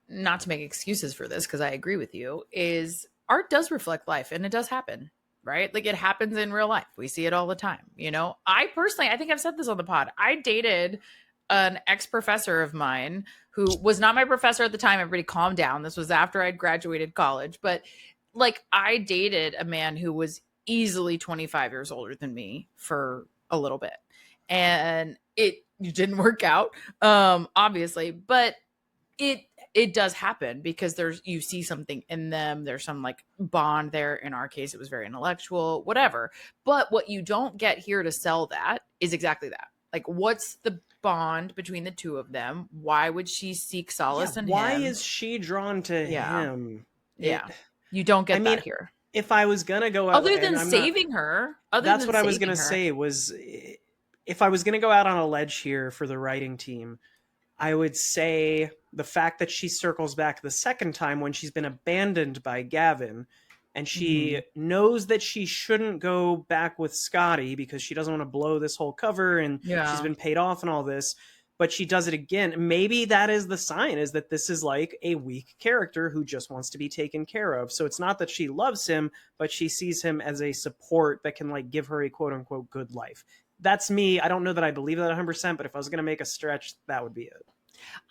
not to make excuses for this, because I agree with you, is art does reflect life, and it does happen. right? Like it happens in real life. We see it all the time. You know, I personally, I think I've said this on the pod. I dated an ex-professor of mine who was not my professor at the time. Everybody calm down. This was after I'd graduated college, but like I dated a man who was easily 25 years older than me for a little bit. And it didn't work out, obviously, but it does happen because there's you see something in them, there's some like bond there. In our case it was very intellectual, whatever. But what you don't get here to sell that is exactly that. Like what's the bond between the two of them? Why would she seek solace in why him? is she drawn to him? You don't get that here. If I was gonna go out, Other than saving her, that's what I was gonna say was, if I was gonna go out on a ledge here for the writing team, I would say the fact that she circles back the second time when she's been abandoned by Gavin, and she knows that she shouldn't go back with Scottie because she doesn't want to blow this whole cover, and she's been paid off and all this, but she does it again. Maybe that is the sign, is that this is like a weak character who just wants to be taken care of. So it's not that she loves him, but she sees him as a support that can like give her a quote unquote good life. That's me. I don't know that I believe that 100%, but if I was going to make a stretch, that would be it.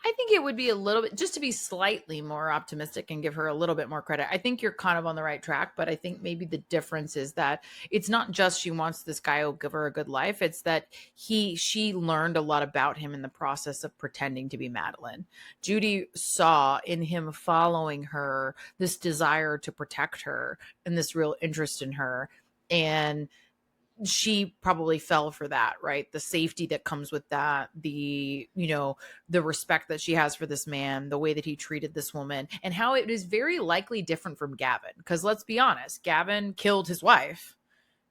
I think it would be a little bit, just to be slightly more optimistic and give her a little bit more credit. I think you're kind of on the right track, but I think maybe the difference is that it's not just she wants this guy who'll give her a good life. It's that she learned a lot about him in the process of pretending to be Madeline. Judy saw in him following her this desire to protect her and this real interest in her. And she probably fell for that, right? The safety that comes with that, the respect that she has for this man, the way that he treated this woman, and how it is very likely different from Gavin. Because let's be honest, Gavin killed his wife,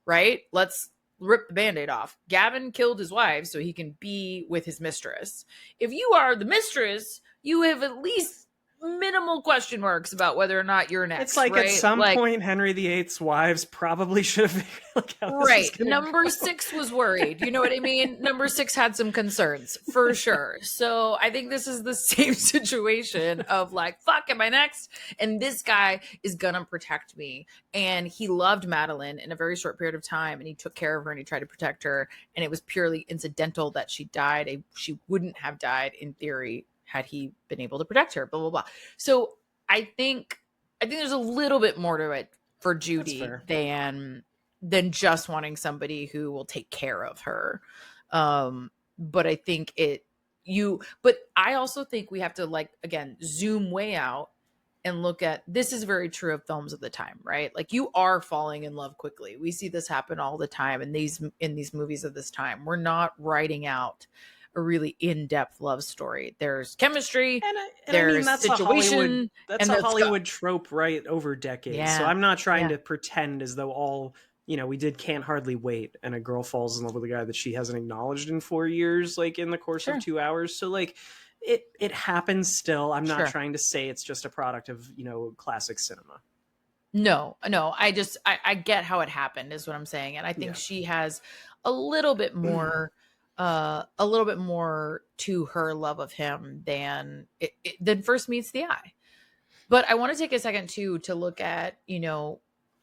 right? Let's rip the Band-Aid off. Gavin killed his wife so he can be with his mistress. If you are the mistress, you have at least minimal question marks about whether or not you're an ex. It's like, right? At some point, Henry VIII's wives probably should have figured out how this is Number 6 was worried. You know what I mean? Number 6 had some concerns for sure. So I think this is the same situation of like, fuck, am I next? And this guy is gonna protect me. And he loved Madeline in a very short period of time, and he took care of her and he tried to protect her. And it was purely incidental that she died. She wouldn't have died in theory had he been able to protect her, blah, blah, blah. So I think there's a little bit more to it for Judy than just wanting somebody who will take care of her. But I think but I also think we have to, like, again, zoom way out and look at, this is very true of films of the time, right? Like, you are falling in love quickly. We see this happen all the time in these movies of this time. We're not writing out a really in-depth love story. There's chemistry, there's that's situation. That's a Hollywood trope, right, over decades. Yeah. So I'm not trying to pretend as though all, we did Can't Hardly Wait, and a girl falls in love with a guy that she hasn't acknowledged in 4 years, like in the course of 2 hours. So like it happens still. I'm not trying to say it's just a product of, classic cinema. No, I get how it happened is what I'm saying. And I think she has a little bit more to her love of him than first meets the eye. But I want to take a second too to look at,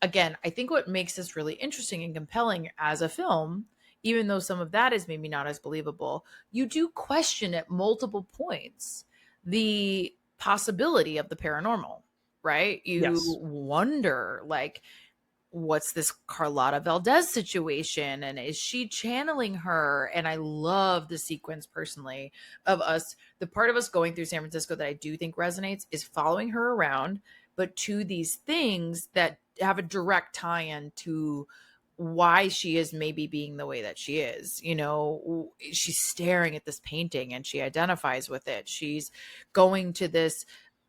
again, I think what makes this really interesting and compelling as a film, even though some of that is maybe not as believable, you do question at multiple points the possibility of the paranormal, right? You wonder, like, what's this Carlotta Valdez situation, and is she channeling her? And I love the sequence personally of the part of us going through San Francisco that I do think resonates is following her around, but to these things that have a direct tie-in to why she is maybe being the way that she is. She's staring at this painting and she identifies with it. She's going to this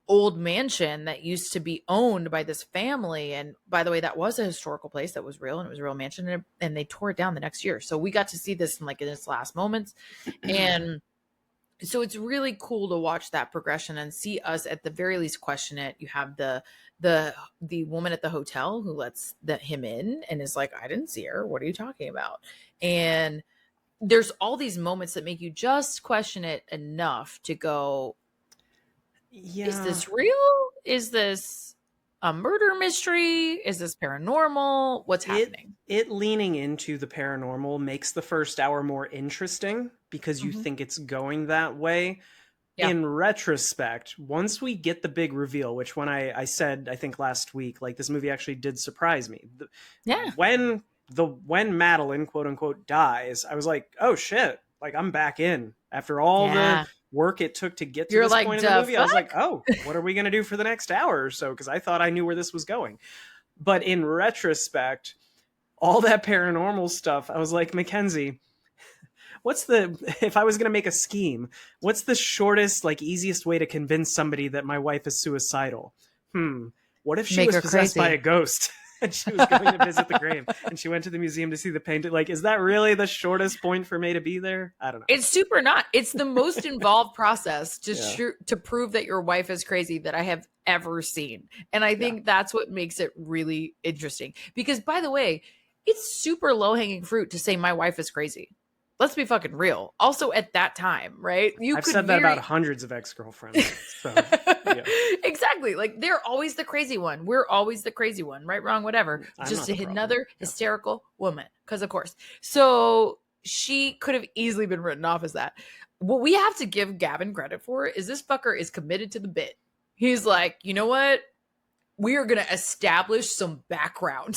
old mansion that used to be owned by this family, and by the way, that was a historical place that was real, and it was a real mansion, and they tore it down the next year. So we got to see this in its last moments, and so it's really cool to watch that progression and see us at the very least question it. You have the woman at the hotel who lets him in and is like, I didn't see her, what are you talking about? And there's all these moments that make you just question it enough to go, is this real? Is this a murder mystery? Is this paranormal? What's happening? It leaning into the paranormal makes the first hour more interesting because you Mm-hmm. think it's going that way. Yeah. In retrospect, once we get the big reveal, which when I said, I think last week, like this movie actually did surprise me. Yeah. When Madeline, quote unquote, dies, I was like, oh shit, like I'm back in. After all the Yeah. work it took to get to You're this like, point in the the movie, I was like, fuck? oh, what are we gonna do for the next hour or so? Because I thought I knew where this was going. But in retrospect, all that paranormal stuff, I was like, Mackenzie, if I was going to make a scheme, what's the shortest, like easiest way to convince somebody that my wife is suicidal? What if she Make was her possessed by a crazy. ghost and she was going to visit the grave and she went to the museum to see the painting? Like, is that really the shortest point for me to be there? I don't know. It's super not. It's the most involved process to Yeah. to prove that your wife is crazy that I have ever seen. And I Yeah. think that's what makes it really interesting. Because by the way, it's super low-hanging fruit to say my wife is crazy. Let's be fucking real. Also at that time, right? You I've could said that very about hundreds of ex-girlfriends. So, yeah. Exactly. Like they're always the crazy one. We're always the crazy one. Right, wrong, whatever. I'm Just not the problem. another Yeah. hysterical woman. Because of course. So she could have easily been written off as that. What we have to give Gavin credit for is this fucker is committed to the bit. He's like, you know what? We are going to establish some background.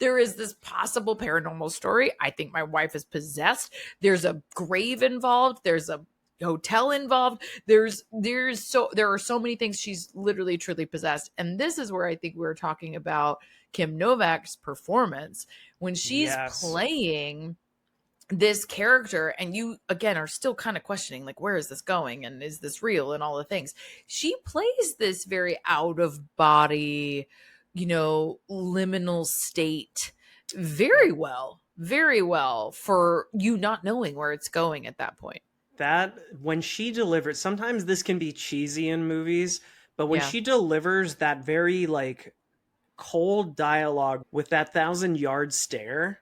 There is this possible paranormal story. I think my wife is possessed. There's a grave involved. There's a hotel involved. There are so many things. She's literally truly possessed. And this is where I think we're talking about Kim Novak's performance when she's playing this character, and you again are still kind of questioning, like, where is this going and is this real and all the things. She plays this very out of body, liminal state very well for you not knowing where it's going at that point. That when she delivers, sometimes this can be cheesy in movies, but when Yeah. she delivers that very like cold dialogue with that 1,000-yard stare,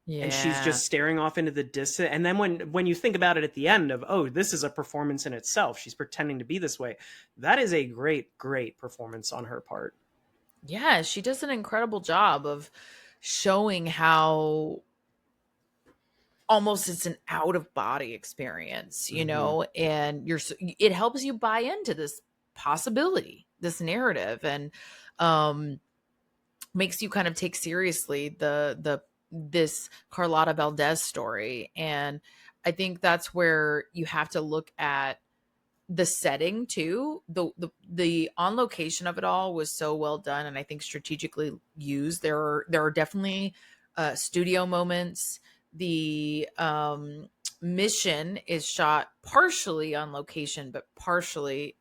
and she's Yeah. just staring off into the distance, and then when you think about it at the end of, oh, this is a performance in itself, she's pretending to be this way, that is a great performance on her part. Yeah, she does an incredible job of showing how almost it's an out of body experience, and it helps you buy into this possibility, this narrative, and makes you kind of take seriously this Carlotta Valdez story. And I think that's where you have to look at the setting too. The on location of it all was so well done, and I think strategically used. There are definitely studio moments. The mission is shot partially on location, but partially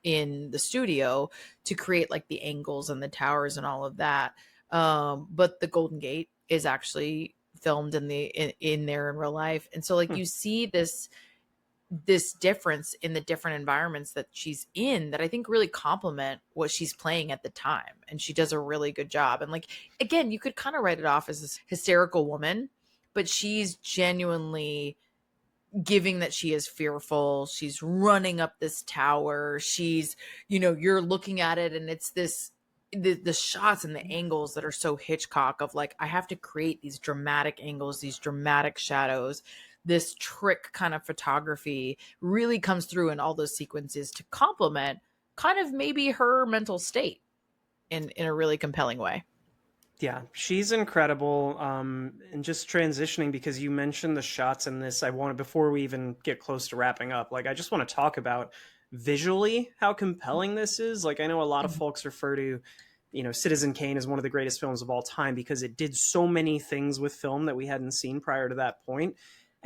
in the studio to create like the angles and the towers and all of that. But the Golden Gate is actually filmed in there in real life, and so like you see this difference in the different environments that she's in that I think really complement what she's playing at the time. And she does a really good job. And like, again, you could kind of write it off as this hysterical woman, but she's genuinely giving that she is fearful. She's running up this tower. She's, you're looking at it and it's the shots and the angles that are so Hitchcock of like, I have to create these dramatic angles, these dramatic shadows. This trick kind of photography really comes through in all those sequences to complement kind of maybe her mental state in a really compelling way. Yeah, she's incredible. And just transitioning, because you mentioned the shots in this, before we even get close to wrapping up, like, I just want to talk about visually how compelling this is. Like, I know a lot of folks refer to, Citizen Kane as one of the greatest films of all time because it did so many things with film that we hadn't seen prior to that point.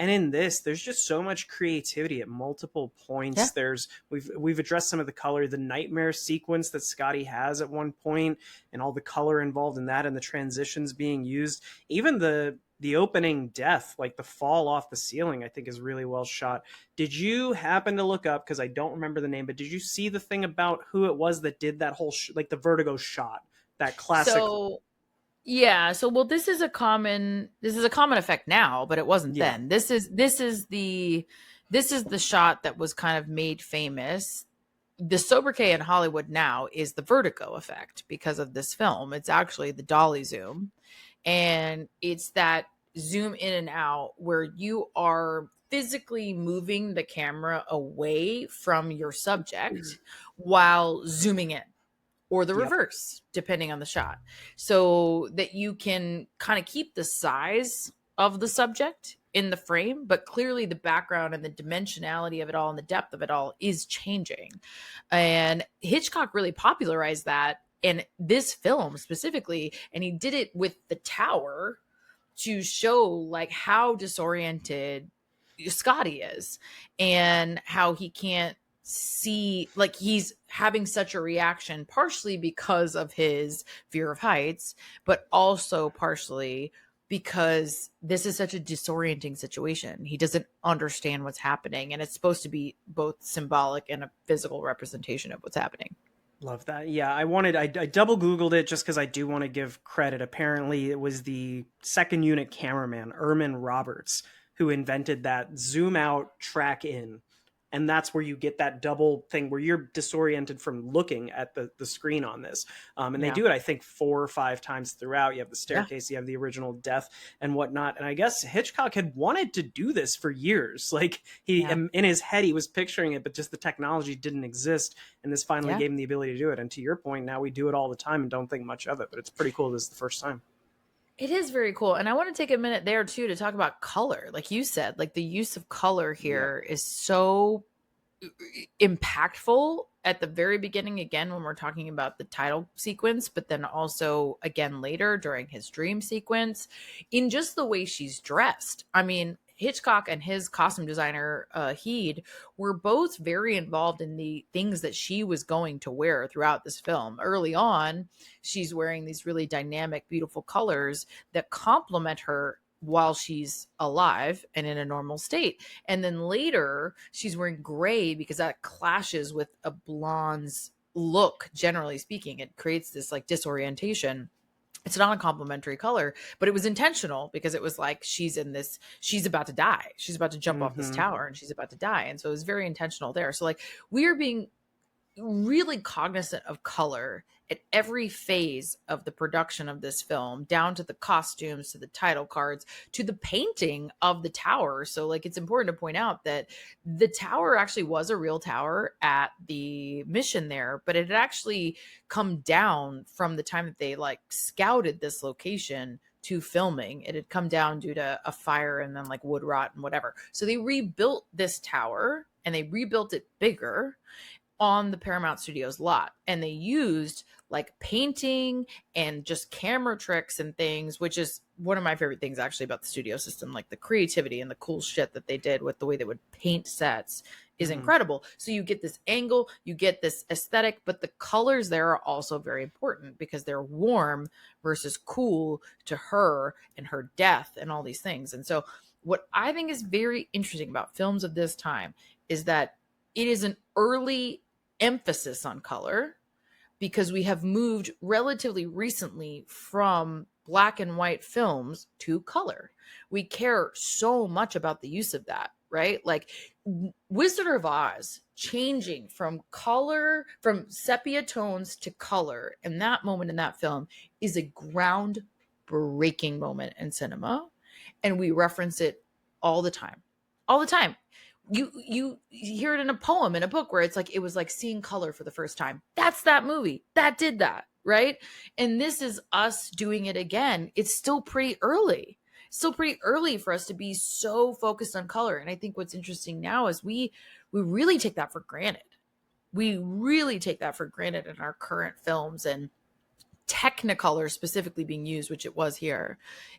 And in this, there's just so much creativity at multiple points. Yeah. We've addressed some of the color, the nightmare sequence that Scottie has at one point, and all the color involved in that, and the transitions being used. Even the opening death, like the fall off the ceiling, I think is really well shot. Did you happen to look up, because I don't remember the name, but did you see the thing about who it was that did that whole like the Vertigo shot, that classic? Yeah. So, well, this is a common effect now, but it wasn't then. This is the shot that was kind of made famous the sobriquet in Hollywood now is the Vertigo Effect because of this film. It's actually the dolly zoom. And it's that zoom in and out where you are physically moving the camera away from your subject while zooming in, or the Yep. reverse, depending on the shot, so that you can kind of keep the size of the subject in the frame, but clearly the background and the dimensionality of it all and the depth of it all is changing. And Hitchcock really popularized that in this film specifically, and he did it with The Tower to show like how disoriented Scottie is and how he can't see, like he's having such a reaction partially because of his fear of heights, but also partially because this is such a disorienting situation. He doesn't understand what's happening, and it's supposed to be both symbolic and a physical representation of what's happening. Love that. Yeah, I double Googled it just because I do want to give credit. Apparently, it was the second unit cameraman, Erman Roberts, who invented that zoom out, track in. And that's where you get that double thing where you're disoriented from looking at the screen on this. And they Yeah. do it, I think, 4 or 5 times throughout. You have the Yeah. staircase, you have the original death and whatnot. And I guess Hitchcock had wanted to do this for years. Like he, Yeah. in his head, he was picturing it, but just the technology didn't exist. And this finally Yeah. gave him the ability to do it. And to your point, now we do it all the time and don't think much of it. But it's pretty cool. This is the first time. It is very cool. And I want to take a minute there too to talk about color. Like you said, like the use of color here is so impactful at the very beginning, again, when we're talking about the title sequence, but then also again later during his dream sequence, in just the way she's dressed. I mean, Hitchcock and his costume designer, Heed, were both very involved in the things that she was going to wear throughout this film. Early on, she's wearing these really dynamic, beautiful colors that complement her while she's alive and in a normal state. And then later, she's wearing gray because that clashes with a blonde's look, generally speaking. It creates this like disorientation. It's not a complementary color, but it was intentional because it was like she's about to die. She's about to jump off this tower and she's about to die. And so it was very intentional there. So like we are being really cognizant of color at every phase of the production of this film, down to the costumes, to the title cards, to the painting of the tower. So like it's important to point out that the tower actually was a real tower at the mission there, but it had actually come down from the time that they like scouted this location to filming. It had come down due to a fire and then like wood rot and whatever. So they rebuilt this tower and they rebuilt it bigger on the Paramount Studios lot, and they used like painting and just camera tricks and things, which is one of my favorite things actually about the studio system. Like the creativity and the cool shit that they did with the way they would paint sets is incredible. So you get this angle, you get this aesthetic, but the colors there are also very important because they're warm versus cool to her and her death and all these things. And so what I think is very interesting about films of this time is that it is an early emphasis on color because we have moved relatively recently from black and white films to color. We care so much about the use of that, right? Like Wizard of Oz changing from color, from sepia tones to color, and that moment in that film is a groundbreaking moment in cinema, and we reference it all the time. All the time. You hear it in a poem, in a book, where it's like it was like seeing color for the first time. That's that movie that did that, right? And this is us doing it again. It's still pretty early, for us to be so focused on color. And I think what's interesting now is we really take that for granted. We really take that for granted in our current films, and Technicolor specifically being used, which it was here,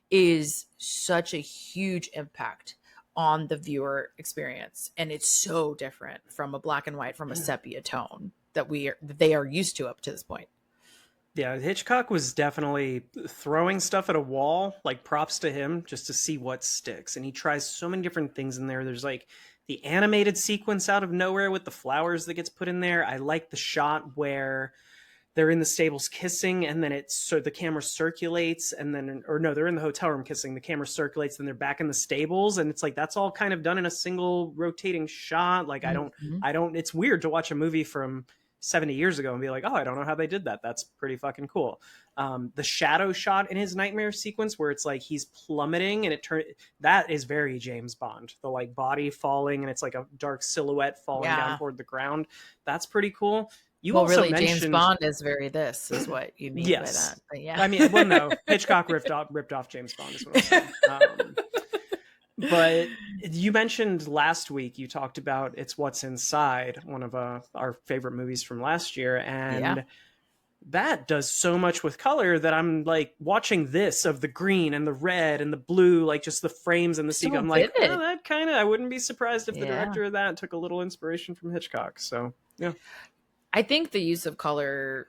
is such a huge impact on the viewer experience. And it's so different from a black and white, from a sepia tone that they are used to up to this point. Yeah, Hitchcock was definitely throwing stuff at a wall, like props to him, just to see what sticks. And he tries so many different things in there. There's like the animated sequence out of nowhere with the flowers that gets put in there. I like the shot where they're in the stables kissing, and then the camera circulates, and then, or no, they're in the hotel room kissing, the camera circulates, then they're back in the stables, and it's like that's all kind of done in a single rotating shot. Like it's weird to watch a movie from 70 years ago and be like, oh, I don't know how they did that. That's pretty fucking cool. The shadow shot in his nightmare sequence where it's like he's plummeting and that is very James Bond. The like body falling and it's like a dark silhouette falling down toward the ground. That's pretty cool. You also really mentioned James Bond is very this is what you mean by that. But yeah. I mean, well, no, Hitchcock ripped off James Bond is what I'm saying. But you mentioned last week, you talked about It's What's Inside, one of our favorite movies from last year. And that does so much with color that I'm like watching this of the green and the red and the blue, like just the frames and the sequence. I'm like, oh, that kind of, I wouldn't be surprised if the director of that took a little inspiration from Hitchcock. So, yeah. I think the use of color,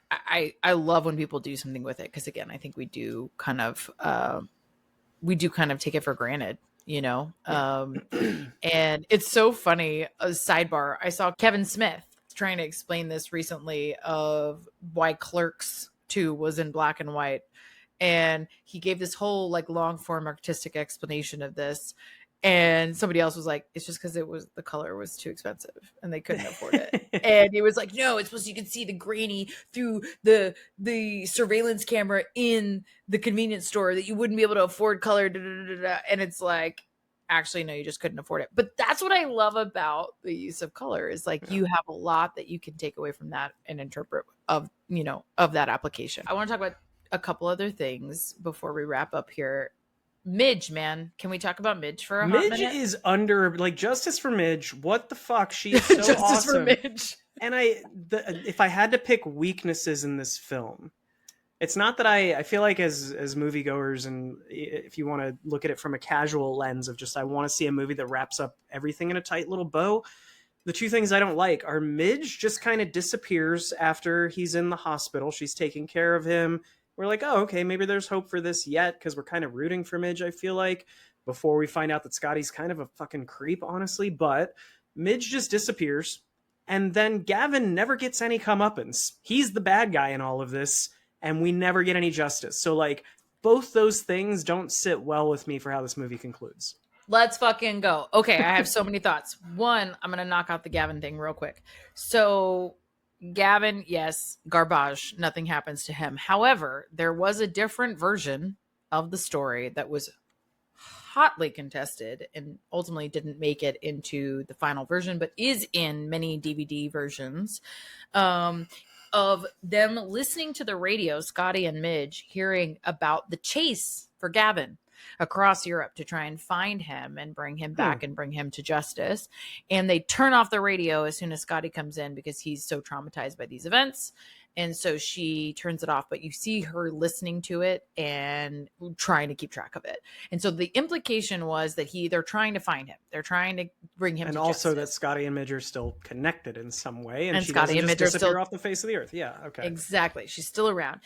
I love when people do something with it. Because again, I think we do kind of take it for granted, you know? And it's so funny. A sidebar, I saw Kevin Smith trying to explain this recently of why Clerks 2 was in black and white. And he gave this whole like long form artistic explanation of this. And somebody else was like, it's just because the color was too expensive and they couldn't afford it. And he was like, no, it's supposed you can see the grainy through the surveillance camera in the convenience store that you wouldn't be able to afford color. And it's like, actually, no, you just couldn't afford it. But that's what I love about the use of color is like you have a lot that you can take away from that and interpret of that application. I want to talk about a couple other things before we wrap up here. Midge, man. Can we talk about Midge for a hot minute? Midge is under, like, justice for Midge. What the fuck? She is so justice awesome. Justice for Midge. And if I had to pick weaknesses in this film, it's not that I feel like as moviegoers, and if you want to look at it from a casual lens of just I want to see a movie that wraps up everything in a tight little bow, the two things I don't like are Midge just kind of disappears after he's in the hospital. She's taking care of him. We're like, oh, okay, maybe there's hope for this yet, because we're kind of rooting for Midge, I feel like, before we find out that Scottie's kind of a fucking creep, honestly. But Midge just disappears, and then Gavin never gets any comeuppance. He's the bad guy in all of this, and we never get any justice. So, like, both those things don't sit well with me for how this movie concludes. Let's fucking go. Okay, I have so many thoughts. One, I'm going to knock out the Gavin thing real quick. So Gavin, yes, garbage. Nothing happens to him. However, there was a different version of the story that was hotly contested and ultimately didn't make it into the final version, but is in many DVD versions of them listening to the radio, Scottie and Midge, hearing about the chase for Gavin across Europe to try and find him and bring him back and bring him to justice. And they turn off the radio as soon as Scottie comes in because he's so traumatized by these events. And so she turns it off, but you see her listening to it and trying to keep track of it. And so the implication was that they're trying to find him. They're trying to bring him to justice. And also that Scottie and Midge are still connected in some way. And she Scottie and Midge disappear still off the face of the earth. Yeah, okay. Exactly. She's still around.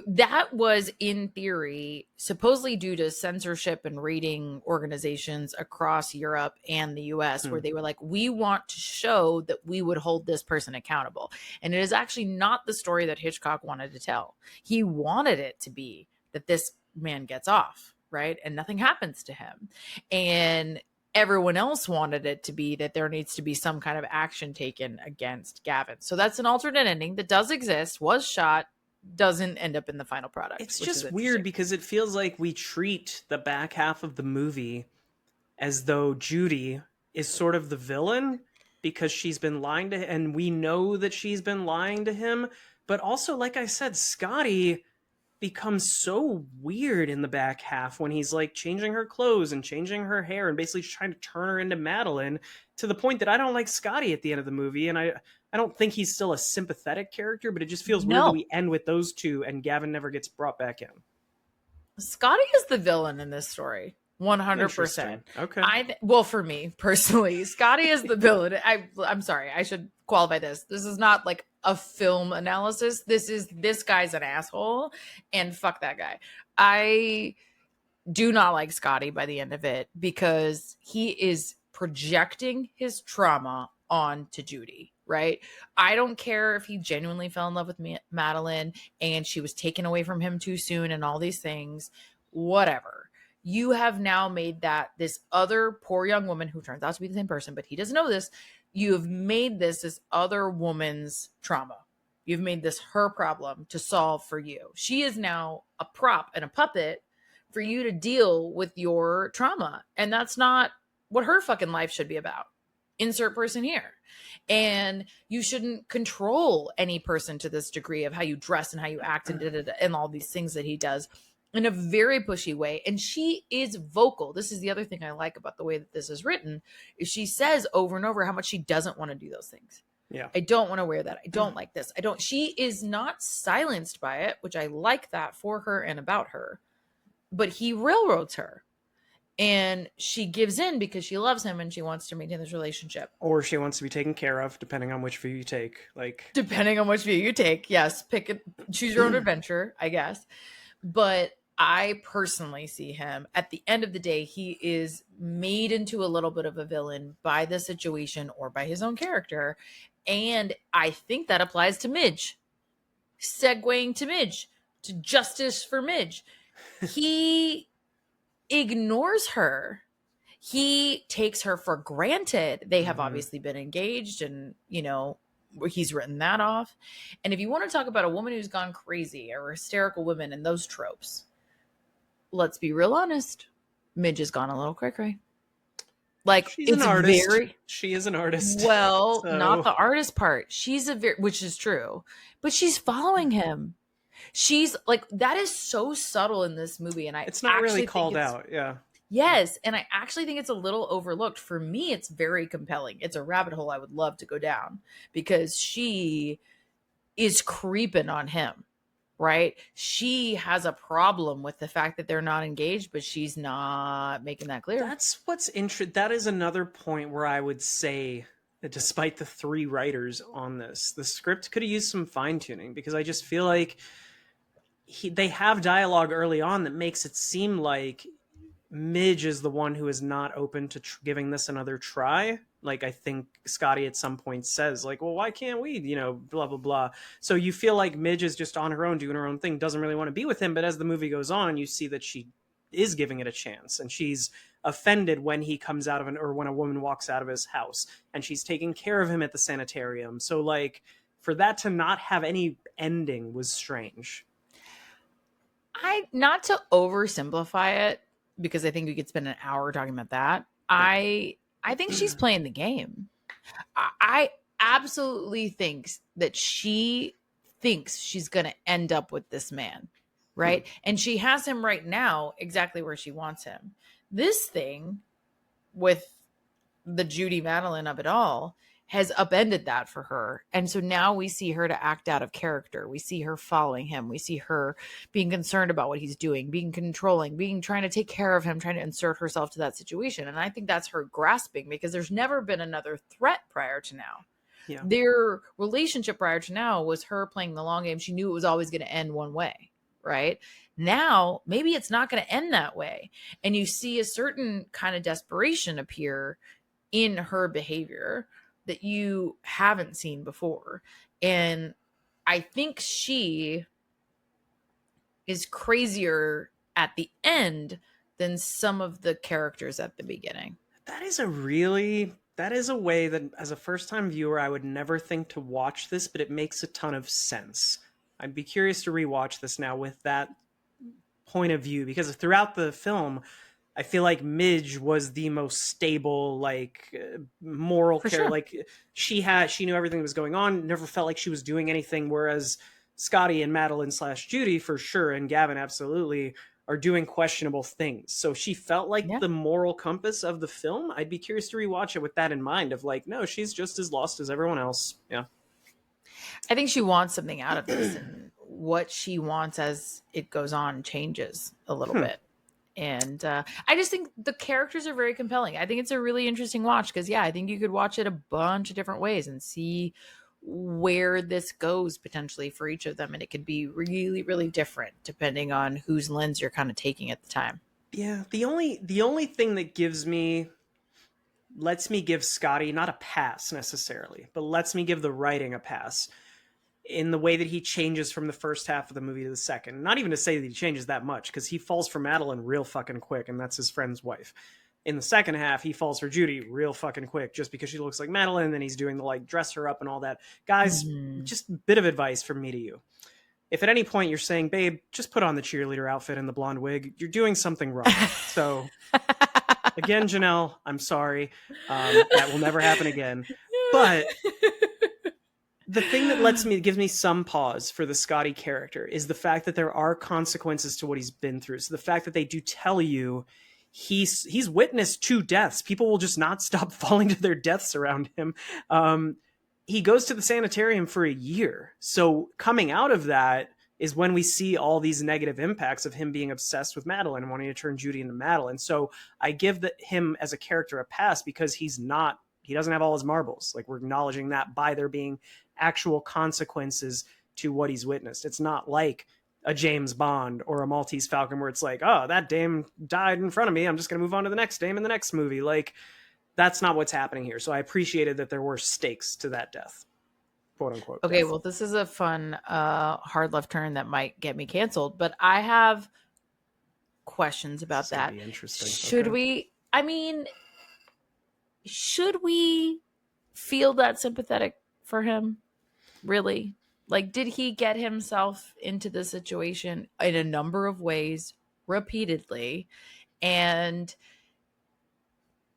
That was, in theory, supposedly due to censorship and rating organizations across Europe and the US, where they were like, we want to show that we would hold this person accountable. And it is actually not the story that Hitchcock wanted to tell. He wanted it to be that this man gets off, right? And nothing happens to him. And everyone else wanted it to be that there needs to be some kind of action taken against Gavin. So that's an alternate ending that does exist, was shot, doesn't end up in the final product. It's just weird because it feels like we treat the back half of the movie as though Judy is sort of the villain because she's been lying to him, and we know that she's been lying to him. But also, like I said, Scottie becomes so weird in the back half when he's like changing her clothes and changing her hair and basically trying to turn her into Madeline, to the point that I don't like Scottie at the end of the movie. And I don't think he's still a sympathetic character, but it just feels weird that we end with those two and Gavin never gets brought back in. Scottie is the villain in this story. 100%. Okay. Well, for me personally, Scottie is the villain. I'm sorry. I should qualify this. This is not like a film analysis. This guy's an asshole and fuck that guy. I do not like Scottie by the end of it because he is projecting his trauma onto Judy. right? I don't care if he genuinely fell in love with Madeline and she was taken away from him too soon and all these things, whatever. You have now made that this other poor young woman who turns out to be the same person, but he doesn't know this. You have made this other woman's trauma. You've made this her problem to solve for you. She is now a prop and a puppet for you to deal with your trauma. And that's not what her fucking life should be about. Insert person here. And you shouldn't control any person to this degree of how you dress and how you act and all these things that he does in a very pushy way. And she is vocal. This is the other thing I like about the way that this is written, is she says over and over how much she doesn't want to do those things. Yeah. I don't want to wear that. I don't like this. She is not silenced by it, which I like that for her and about her, but he railroads her. And she gives in because she loves him and she wants to maintain this relationship. Or she wants to be taken care of, depending on which view you take. Depending on which view you take. Yes. Pick it, choose your own adventure, I guess. But I personally see him, at the end of the day, he is made into a little bit of a villain by the situation or by his own character. And I think that applies to Midge. Segueing to Midge, to justice for Midge. He ignores her. He takes her for granted. They have obviously been engaged and, he's written that off. And if you want to talk about a woman who's gone crazy or hysterical women and those tropes, let's be real honest. Midge has gone a little cray-cray. She's an artist. She is an artist. Well, not the artist part. Which is true, but she's following him. She's that is so subtle in this movie. And it's not really called out. Yeah. Yes. And I actually think it's a little overlooked. For me, it's very compelling. It's a rabbit hole I would love to go down because she is creeping on him, right? She has a problem with the fact that they're not engaged, but she's not making that clear. That's what's interesting. That is another point where I would say that despite the 3 writers on this, the script could have used some fine tuning because I just feel like they have dialogue early on that makes it seem like Midge is the one who is not open to giving this another try. I think Scottie at some point says well, why can't we, blah, blah, blah. So you feel like Midge is just on her own, doing her own thing, doesn't really want to be with him. But as the movie goes on, you see that she is giving it a chance and she's offended when he comes out of or when a woman walks out of his house and she's taking care of him at the sanitarium. So for that to not have any ending was strange. Not to oversimplify it, because I think we could spend an hour talking about that. I think she's playing the game. I absolutely think that she thinks she's going to end up with this man, right? And she has him right now exactly where she wants him. This thing with the Judy Madeline of it all has upended that for her. And so now we see her to act out of character. We see her following him. We see her being concerned about what he's doing, being controlling, trying to take care of him, trying to insert herself to that situation. And I think that's her grasping because there's never been another threat prior to now. Yeah. Their relationship prior to now was her playing the long game. She knew it was always going to end one way, right? Now, maybe it's not going to end that way. And you see a certain kind of desperation appear in her behavior that you haven't seen before. And I think she is crazier at the end than some of the characters at the beginning. That is a way that as a first-time viewer, I would never think to watch this, but it makes a ton of sense. I'd be curious to rewatch this now with that point of view, because throughout the film, I feel like Midge was the most stable, moral character. Sure. She knew everything that was going on, never felt like she was doing anything, whereas Scottie and Madeline / Judy, for sure, and Gavin absolutely, are doing questionable things. So she felt like the moral compass of the film. I'd be curious to rewatch it with that in mind of no, she's just as lost as everyone else. Yeah. I think she wants something out of this, and what she wants as it goes on changes a little bit. And I just think the characters are very compelling. I think it's a really interesting watch because, I think you could watch it a bunch of different ways and see where this goes potentially for each of them. And it could be really, really different depending on whose lens you're kind of taking at the time. Yeah. The only thing that gives me lets me give Scottie not a pass necessarily, but lets me give the writing a pass in the way that he changes from the first half of the movie to the second. Not even to say that he changes that much, because he falls for Madeline real fucking quick, and that's his friend's wife. In the second half, he falls for Judy real fucking quick, just because she looks like Madeline, and then he's doing the like dress her up and all that. Guys, just a bit of advice from me to you. If at any point you're saying, babe, just put on the cheerleader outfit and the blonde wig, you're doing something wrong. So again, Janelle, I'm sorry. That will never happen again. But the thing that gives me some pause for the Scottie character is the fact that there are consequences to what he's been through. So the fact that they do tell you he's witnessed 2 deaths. People will just not stop falling to their deaths around him. He goes to the sanitarium for a year. So coming out of that is when we see all these negative impacts of him being obsessed with Madeline and wanting to turn Judy into Madeline. So I give him as a character a pass because he doesn't have all his marbles. Like, we're acknowledging that by there being actual consequences to what he's witnessed. It's not like a James Bond or a Maltese Falcon where it's like, oh, that dame died in front of me, I'm just going to move on to the next dame in the next movie. Like, that's not what's happening here. So I appreciated that there were stakes to that death, quote unquote. Okay, death. well, this is a fun hard left turn that might get me canceled, but I have questions about that. Interesting. Should we feel that sympathetic for him? Really? Like, did he get himself into the situation in a number of ways repeatedly and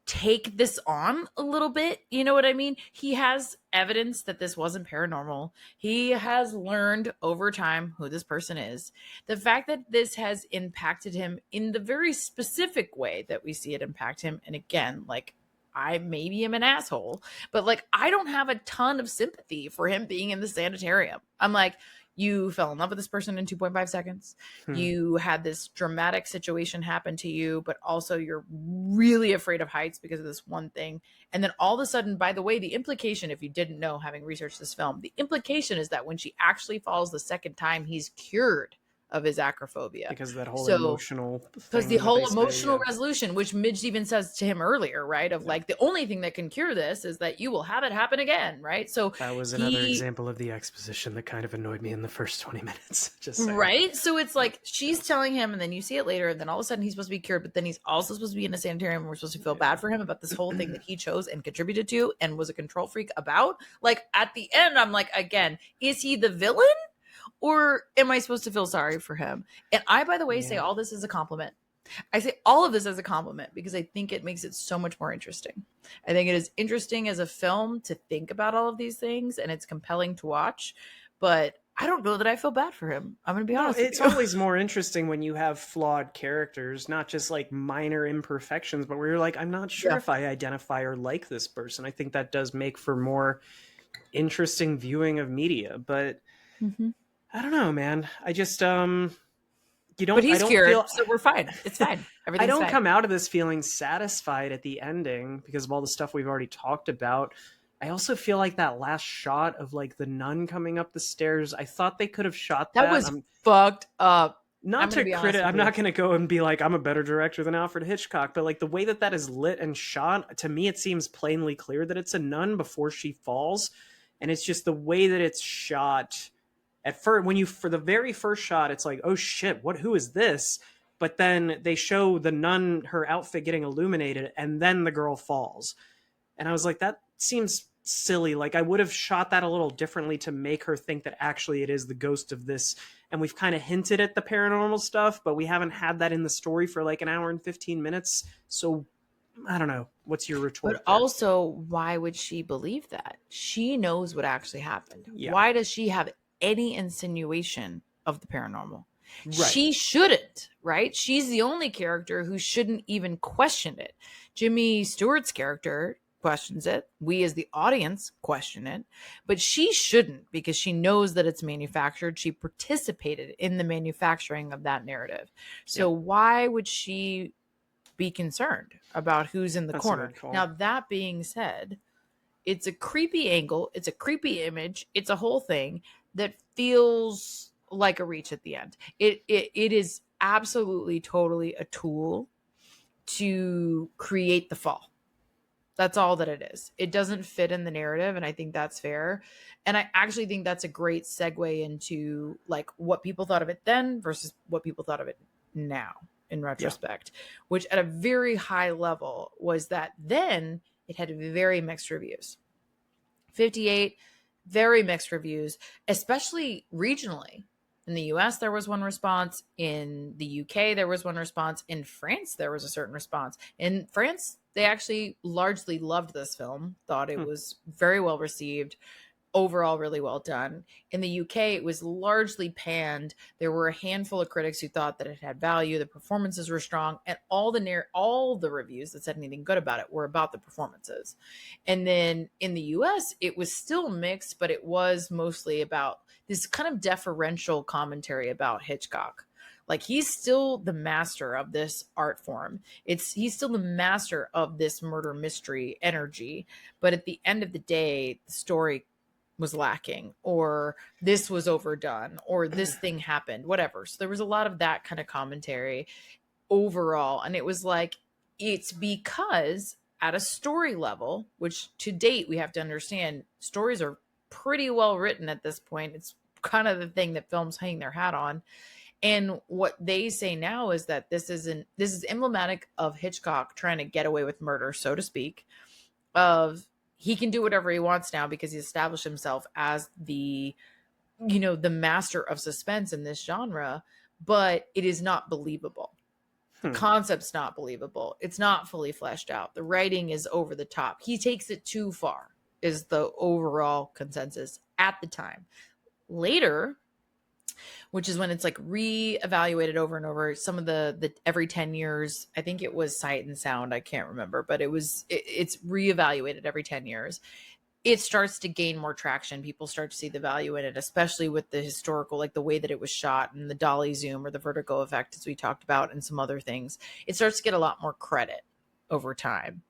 take this on a little bit? You know what I mean? He has evidence that this wasn't paranormal. He has learned over time who this person is. The fact that this has impacted him in the very specific way that we see it impact him. And again, like, I maybe am an asshole, but like, I don't have a ton of sympathy for him being in the sanitarium. I'm like, you fell in love with this person in 2.5 seconds. You had this dramatic situation happen to you, but also you're really afraid of heights because of this one thing. And then all of a sudden, by the way, the implication, if you didn't know, having researched this film, the implication is that when she actually falls the second time, he's cured of his acrophobia. Because of that whole emotional thing. Because the whole emotional resolution, which Midge even says to him earlier, right? Of like, the only thing that can cure this is that you will have it happen again, right? So that was another example of the exposition that kind of annoyed me in the first 20 minutes. Just saying. Right? So it's like, she's telling him, and then you see it later, and then all of a sudden he's supposed to be cured, but then he's also supposed to be in a sanitarium, and we're supposed to feel bad for him about this whole thing that he chose and contributed to and was a control freak about. Like, at the end, I'm like, again, is he the villain? Or am I supposed to feel sorry for him? And I, by the way, say all this as a compliment. I say all of this as a compliment because I think it makes it so much more interesting. I think it is interesting as a film to think about all of these things, and it's compelling to watch. But I don't know that I feel bad for him. I'm going to be honest. It's always more interesting when you have flawed characters, not just like minor imperfections, but where you're like, I'm not sure if I identify or like this person. I think that does make for more interesting viewing of media. But I don't know, man. I just you don't. But he's cured, so we're fine. It's fine. Everything's I don't fine. come out of this feeling satisfied at the ending because of all the stuff we've already talked about. I also feel like that last shot of like the nun coming up the stairs. I thought they could have shot that. That was fucked up. Not to criticize. I'm not going to go and be like, I'm a better director than Alfred Hitchcock, but like the way that is lit and shot, to me, it seems plainly clear that it's a nun before she falls, and it's just the way that it's shot. At first, for the very first shot, it's like, oh shit, who is this? But then they show the nun, her outfit getting illuminated, and then the girl falls. And I was like, that seems silly. Like, I would have shot that a little differently to make her think that actually it is the ghost of this. And we've kind of hinted at the paranormal stuff, but we haven't had that in the story for like an hour and 15 minutes. So I don't know. What's your retort? But also, why would she believe that? She knows what actually happened. Yeah. Why does she have any insinuation of the paranormal? Right. She shouldn't, right? She's the only character who shouldn't even question it. Jimmy Stewart's character questions it. We as the audience question it, but she shouldn't, because she knows that it's manufactured. She participated in the manufacturing of that narrative. So why would she be concerned about who's in the corner? Now, that being said, it's a creepy angle. It's a creepy image. It's a whole thing that feels like a reach at the end. It is absolutely, totally a tool to create the fall. That's all that it is. It doesn't fit in the narrative, and I think that's fair. And I actually think that's a great segue into like what people thought of it then versus what people thought of it now in retrospect, which at a very high level was that then it had very mixed reviews. 58, very mixed reviews, especially regionally. In the US, there was one response. In the UK, there was one response. In France, there was a certain response. In France, they actually largely loved this film, thought it was very well received, overall really well done. In the UK, it was largely panned. There were a handful of critics who thought that it had value, the performances were strong, and all the reviews that said anything good about it were about the performances. And then in the US, it was still mixed, but it was mostly about this kind of deferential commentary about Hitchcock. Like, he's still the master of this art form. He's still the master of this murder mystery energy. But at the end of the day, the story was lacking, or this was overdone, or this thing happened, whatever. So there was a lot of that kind of commentary overall. And it was like, it's because at a story level, which to date we have to understand, stories are pretty well written at this point. It's kind of the thing that films hang their hat on. And what they say now is that this is emblematic of Hitchcock trying to get away with murder, so to speak, of he can do whatever he wants now because he established himself as the master of suspense in this genre, but it is not believable. The concept's not believable. It's not fully fleshed out. The writing is over the top. He takes it too far, is the overall consensus at the time. Later, which is when it's like re-evaluated over and over, some of the every 10 years, I think it was Sight and Sound, I can't remember, but it's re-evaluated every 10 years. It starts to gain more traction. People start to see the value in it, especially with the historical, like the way that it was shot and the dolly zoom or the vertigo effect, as we talked about, and some other things. It starts to get a lot more credit over time.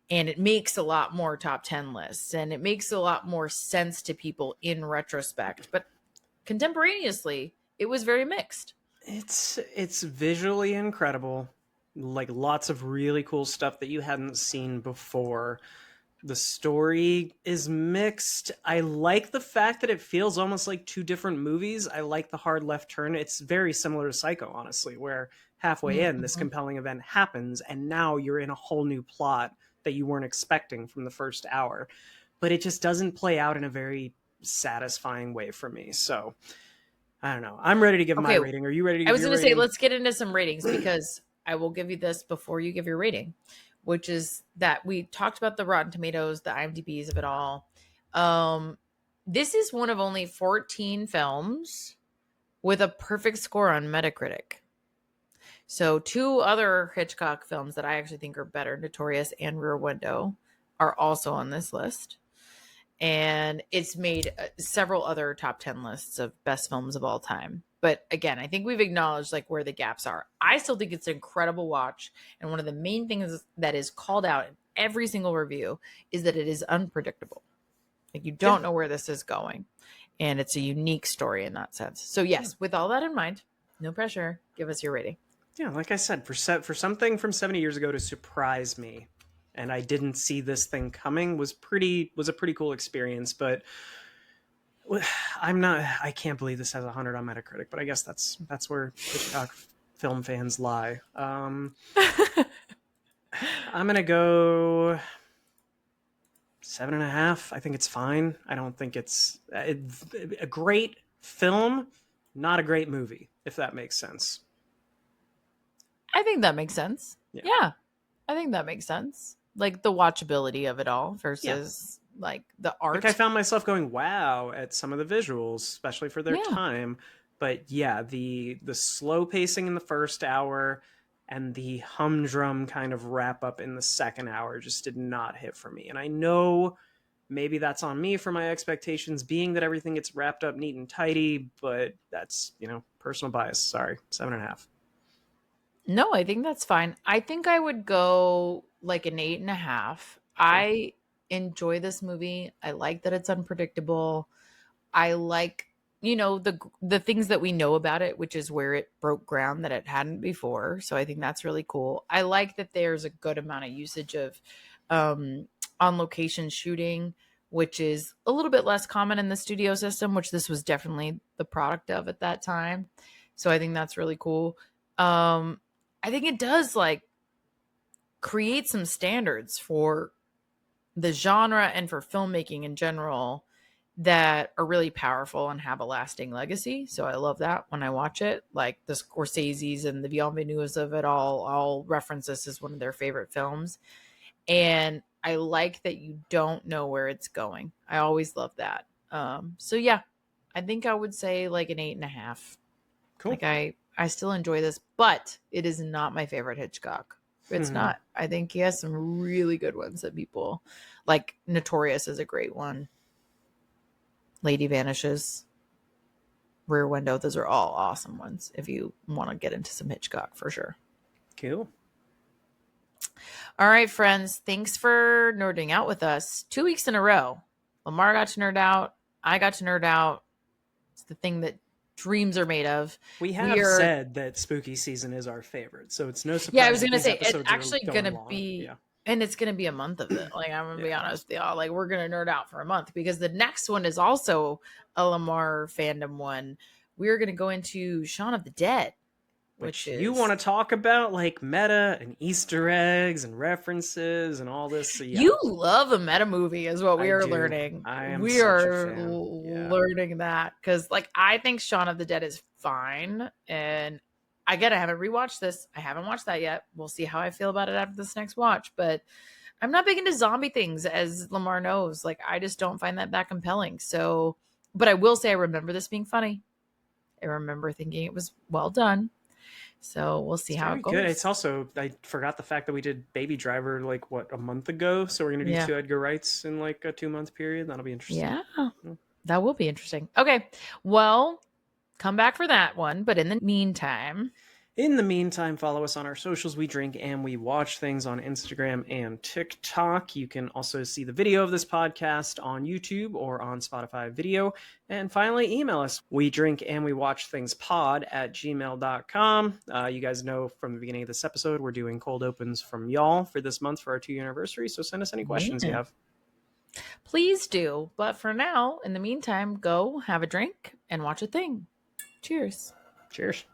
And it makes a lot more top 10 lists, and it makes a lot more sense to people in retrospect. But contemporaneously, it was very mixed. It's visually incredible, like lots of really cool stuff that you hadn't seen before. The story is mixed. I like the fact that it feels almost like two different movies. I like the hard left turn. It's very similar to Psycho, honestly, where halfway in, this compelling event happens, and now you're in a whole new plot that you weren't expecting from the first hour. But it just doesn't play out in a very satisfying way for me. So I don't know. I'm ready to give my rating. Are you ready to give your rating? I was going to say, let's get into some ratings, because I will give you this before you give your rating, which is that we talked about the Rotten Tomatoes, the IMDb's of it all. This is one of only 14 films with a perfect score on Metacritic. So 2 other Hitchcock films that I actually think are better, Notorious and Rear Window, are also on this list. And it's made several other top 10 lists of best films of all time. But again, I think we've acknowledged like where the gaps are. I still think it's an incredible watch. And one of the main things that is called out in every single review is that it is unpredictable. Like, you don't know where this is going. And it's a unique story in that sense. So yes, with all that in mind, no pressure, give us your rating. Yeah, like I said, for something from 70 years ago to surprise me, and I didn't see this thing coming, was a pretty cool experience. But I can't believe this has 100 on Metacritic, but I guess that's where Hitchcock film fans lie. I'm gonna go 7.5. I think it's fine. I don't think it's a great film, not a great movie, if that makes sense. I think that makes sense. Yeah. I think that makes sense. Like the watchability of it all versus like the art. Like, I found myself going, wow, at some of the visuals, especially for their time. But yeah, the slow pacing in the first hour and the humdrum kind of wrap up in the second hour just did not hit for me. And I know maybe that's on me for my expectations, being that everything gets wrapped up neat and tidy, but that's, personal bias. Sorry, 7.5. No, I think that's fine. I think I would go like an 8.5. I enjoy this movie. I like that it's unpredictable. I like, the things that we know about it, which is where it broke ground that it hadn't before. So I think that's really cool. I like that there's a good amount of usage of on location shooting, which is a little bit less common in the studio system, which this was definitely the product of at that time. So I think that's really cool. I think it does like create some standards for the genre and for filmmaking in general that are really powerful and have a lasting legacy. So I love that when I watch it. Like the Scorsese's and the Villeneuves of it all reference this as one of their favorite films. And I like that you don't know where it's going. I always love that. So yeah, I think I would say like an 8.5. Cool. Like I still enjoy this, but it is not my favorite Hitchcock. It's not. I think he has some really good ones that people like. Notorious is a great one. Lady Vanishes, Rear Window. Those are all awesome ones if you want to get into some Hitchcock for sure. Cool. All right, friends. Thanks for nerding out with us 2 weeks in a row. Lemar got to nerd out. I got to nerd out. It's the thing that dreams are made of. We have said that Spooky Season is our favorite, so it's no surprise. Yeah, I was gonna say it's actually gonna be, yeah. And it's gonna be a month of it. Like I'm gonna be honest with y'all, like we're gonna nerd out for a month because the next one is also a Lemar fandom one. We're gonna go into Shaun of the Dead, which is, you want to talk about like meta and Easter eggs and references and all this. So yeah. You love a meta movie is what we are learning. We are learning that because like I think Shaun of the Dead is fine. And again, I haven't rewatched this. I haven't watched that yet. We'll see how I feel about it after this next watch. But I'm not big into zombie things, as Lemar knows. Like I just don't find that compelling. So, but I will say I remember this being funny. I remember thinking it was well done. So we'll see how it goes. Good. It's also, I forgot the fact that we did Baby Driver like a month ago. So we're gonna do 2 Edgar Wrights in like a 2-month period. That'll be interesting. Yeah, that will be interesting. Okay, well, come back for that one. But in the meantime, follow us on our socials. We drink and we watch things on Instagram and TikTok. You can also see the video of this podcast on YouTube or on Spotify video. And finally, email us. We drink and we watch things pod@gmail.com. You guys know from the beginning of this episode, we're doing cold opens from y'all for this month for our 2-year anniversary. So send us any questions you have. Please do. But for now, in the meantime, go have a drink and watch a thing. Cheers. Cheers.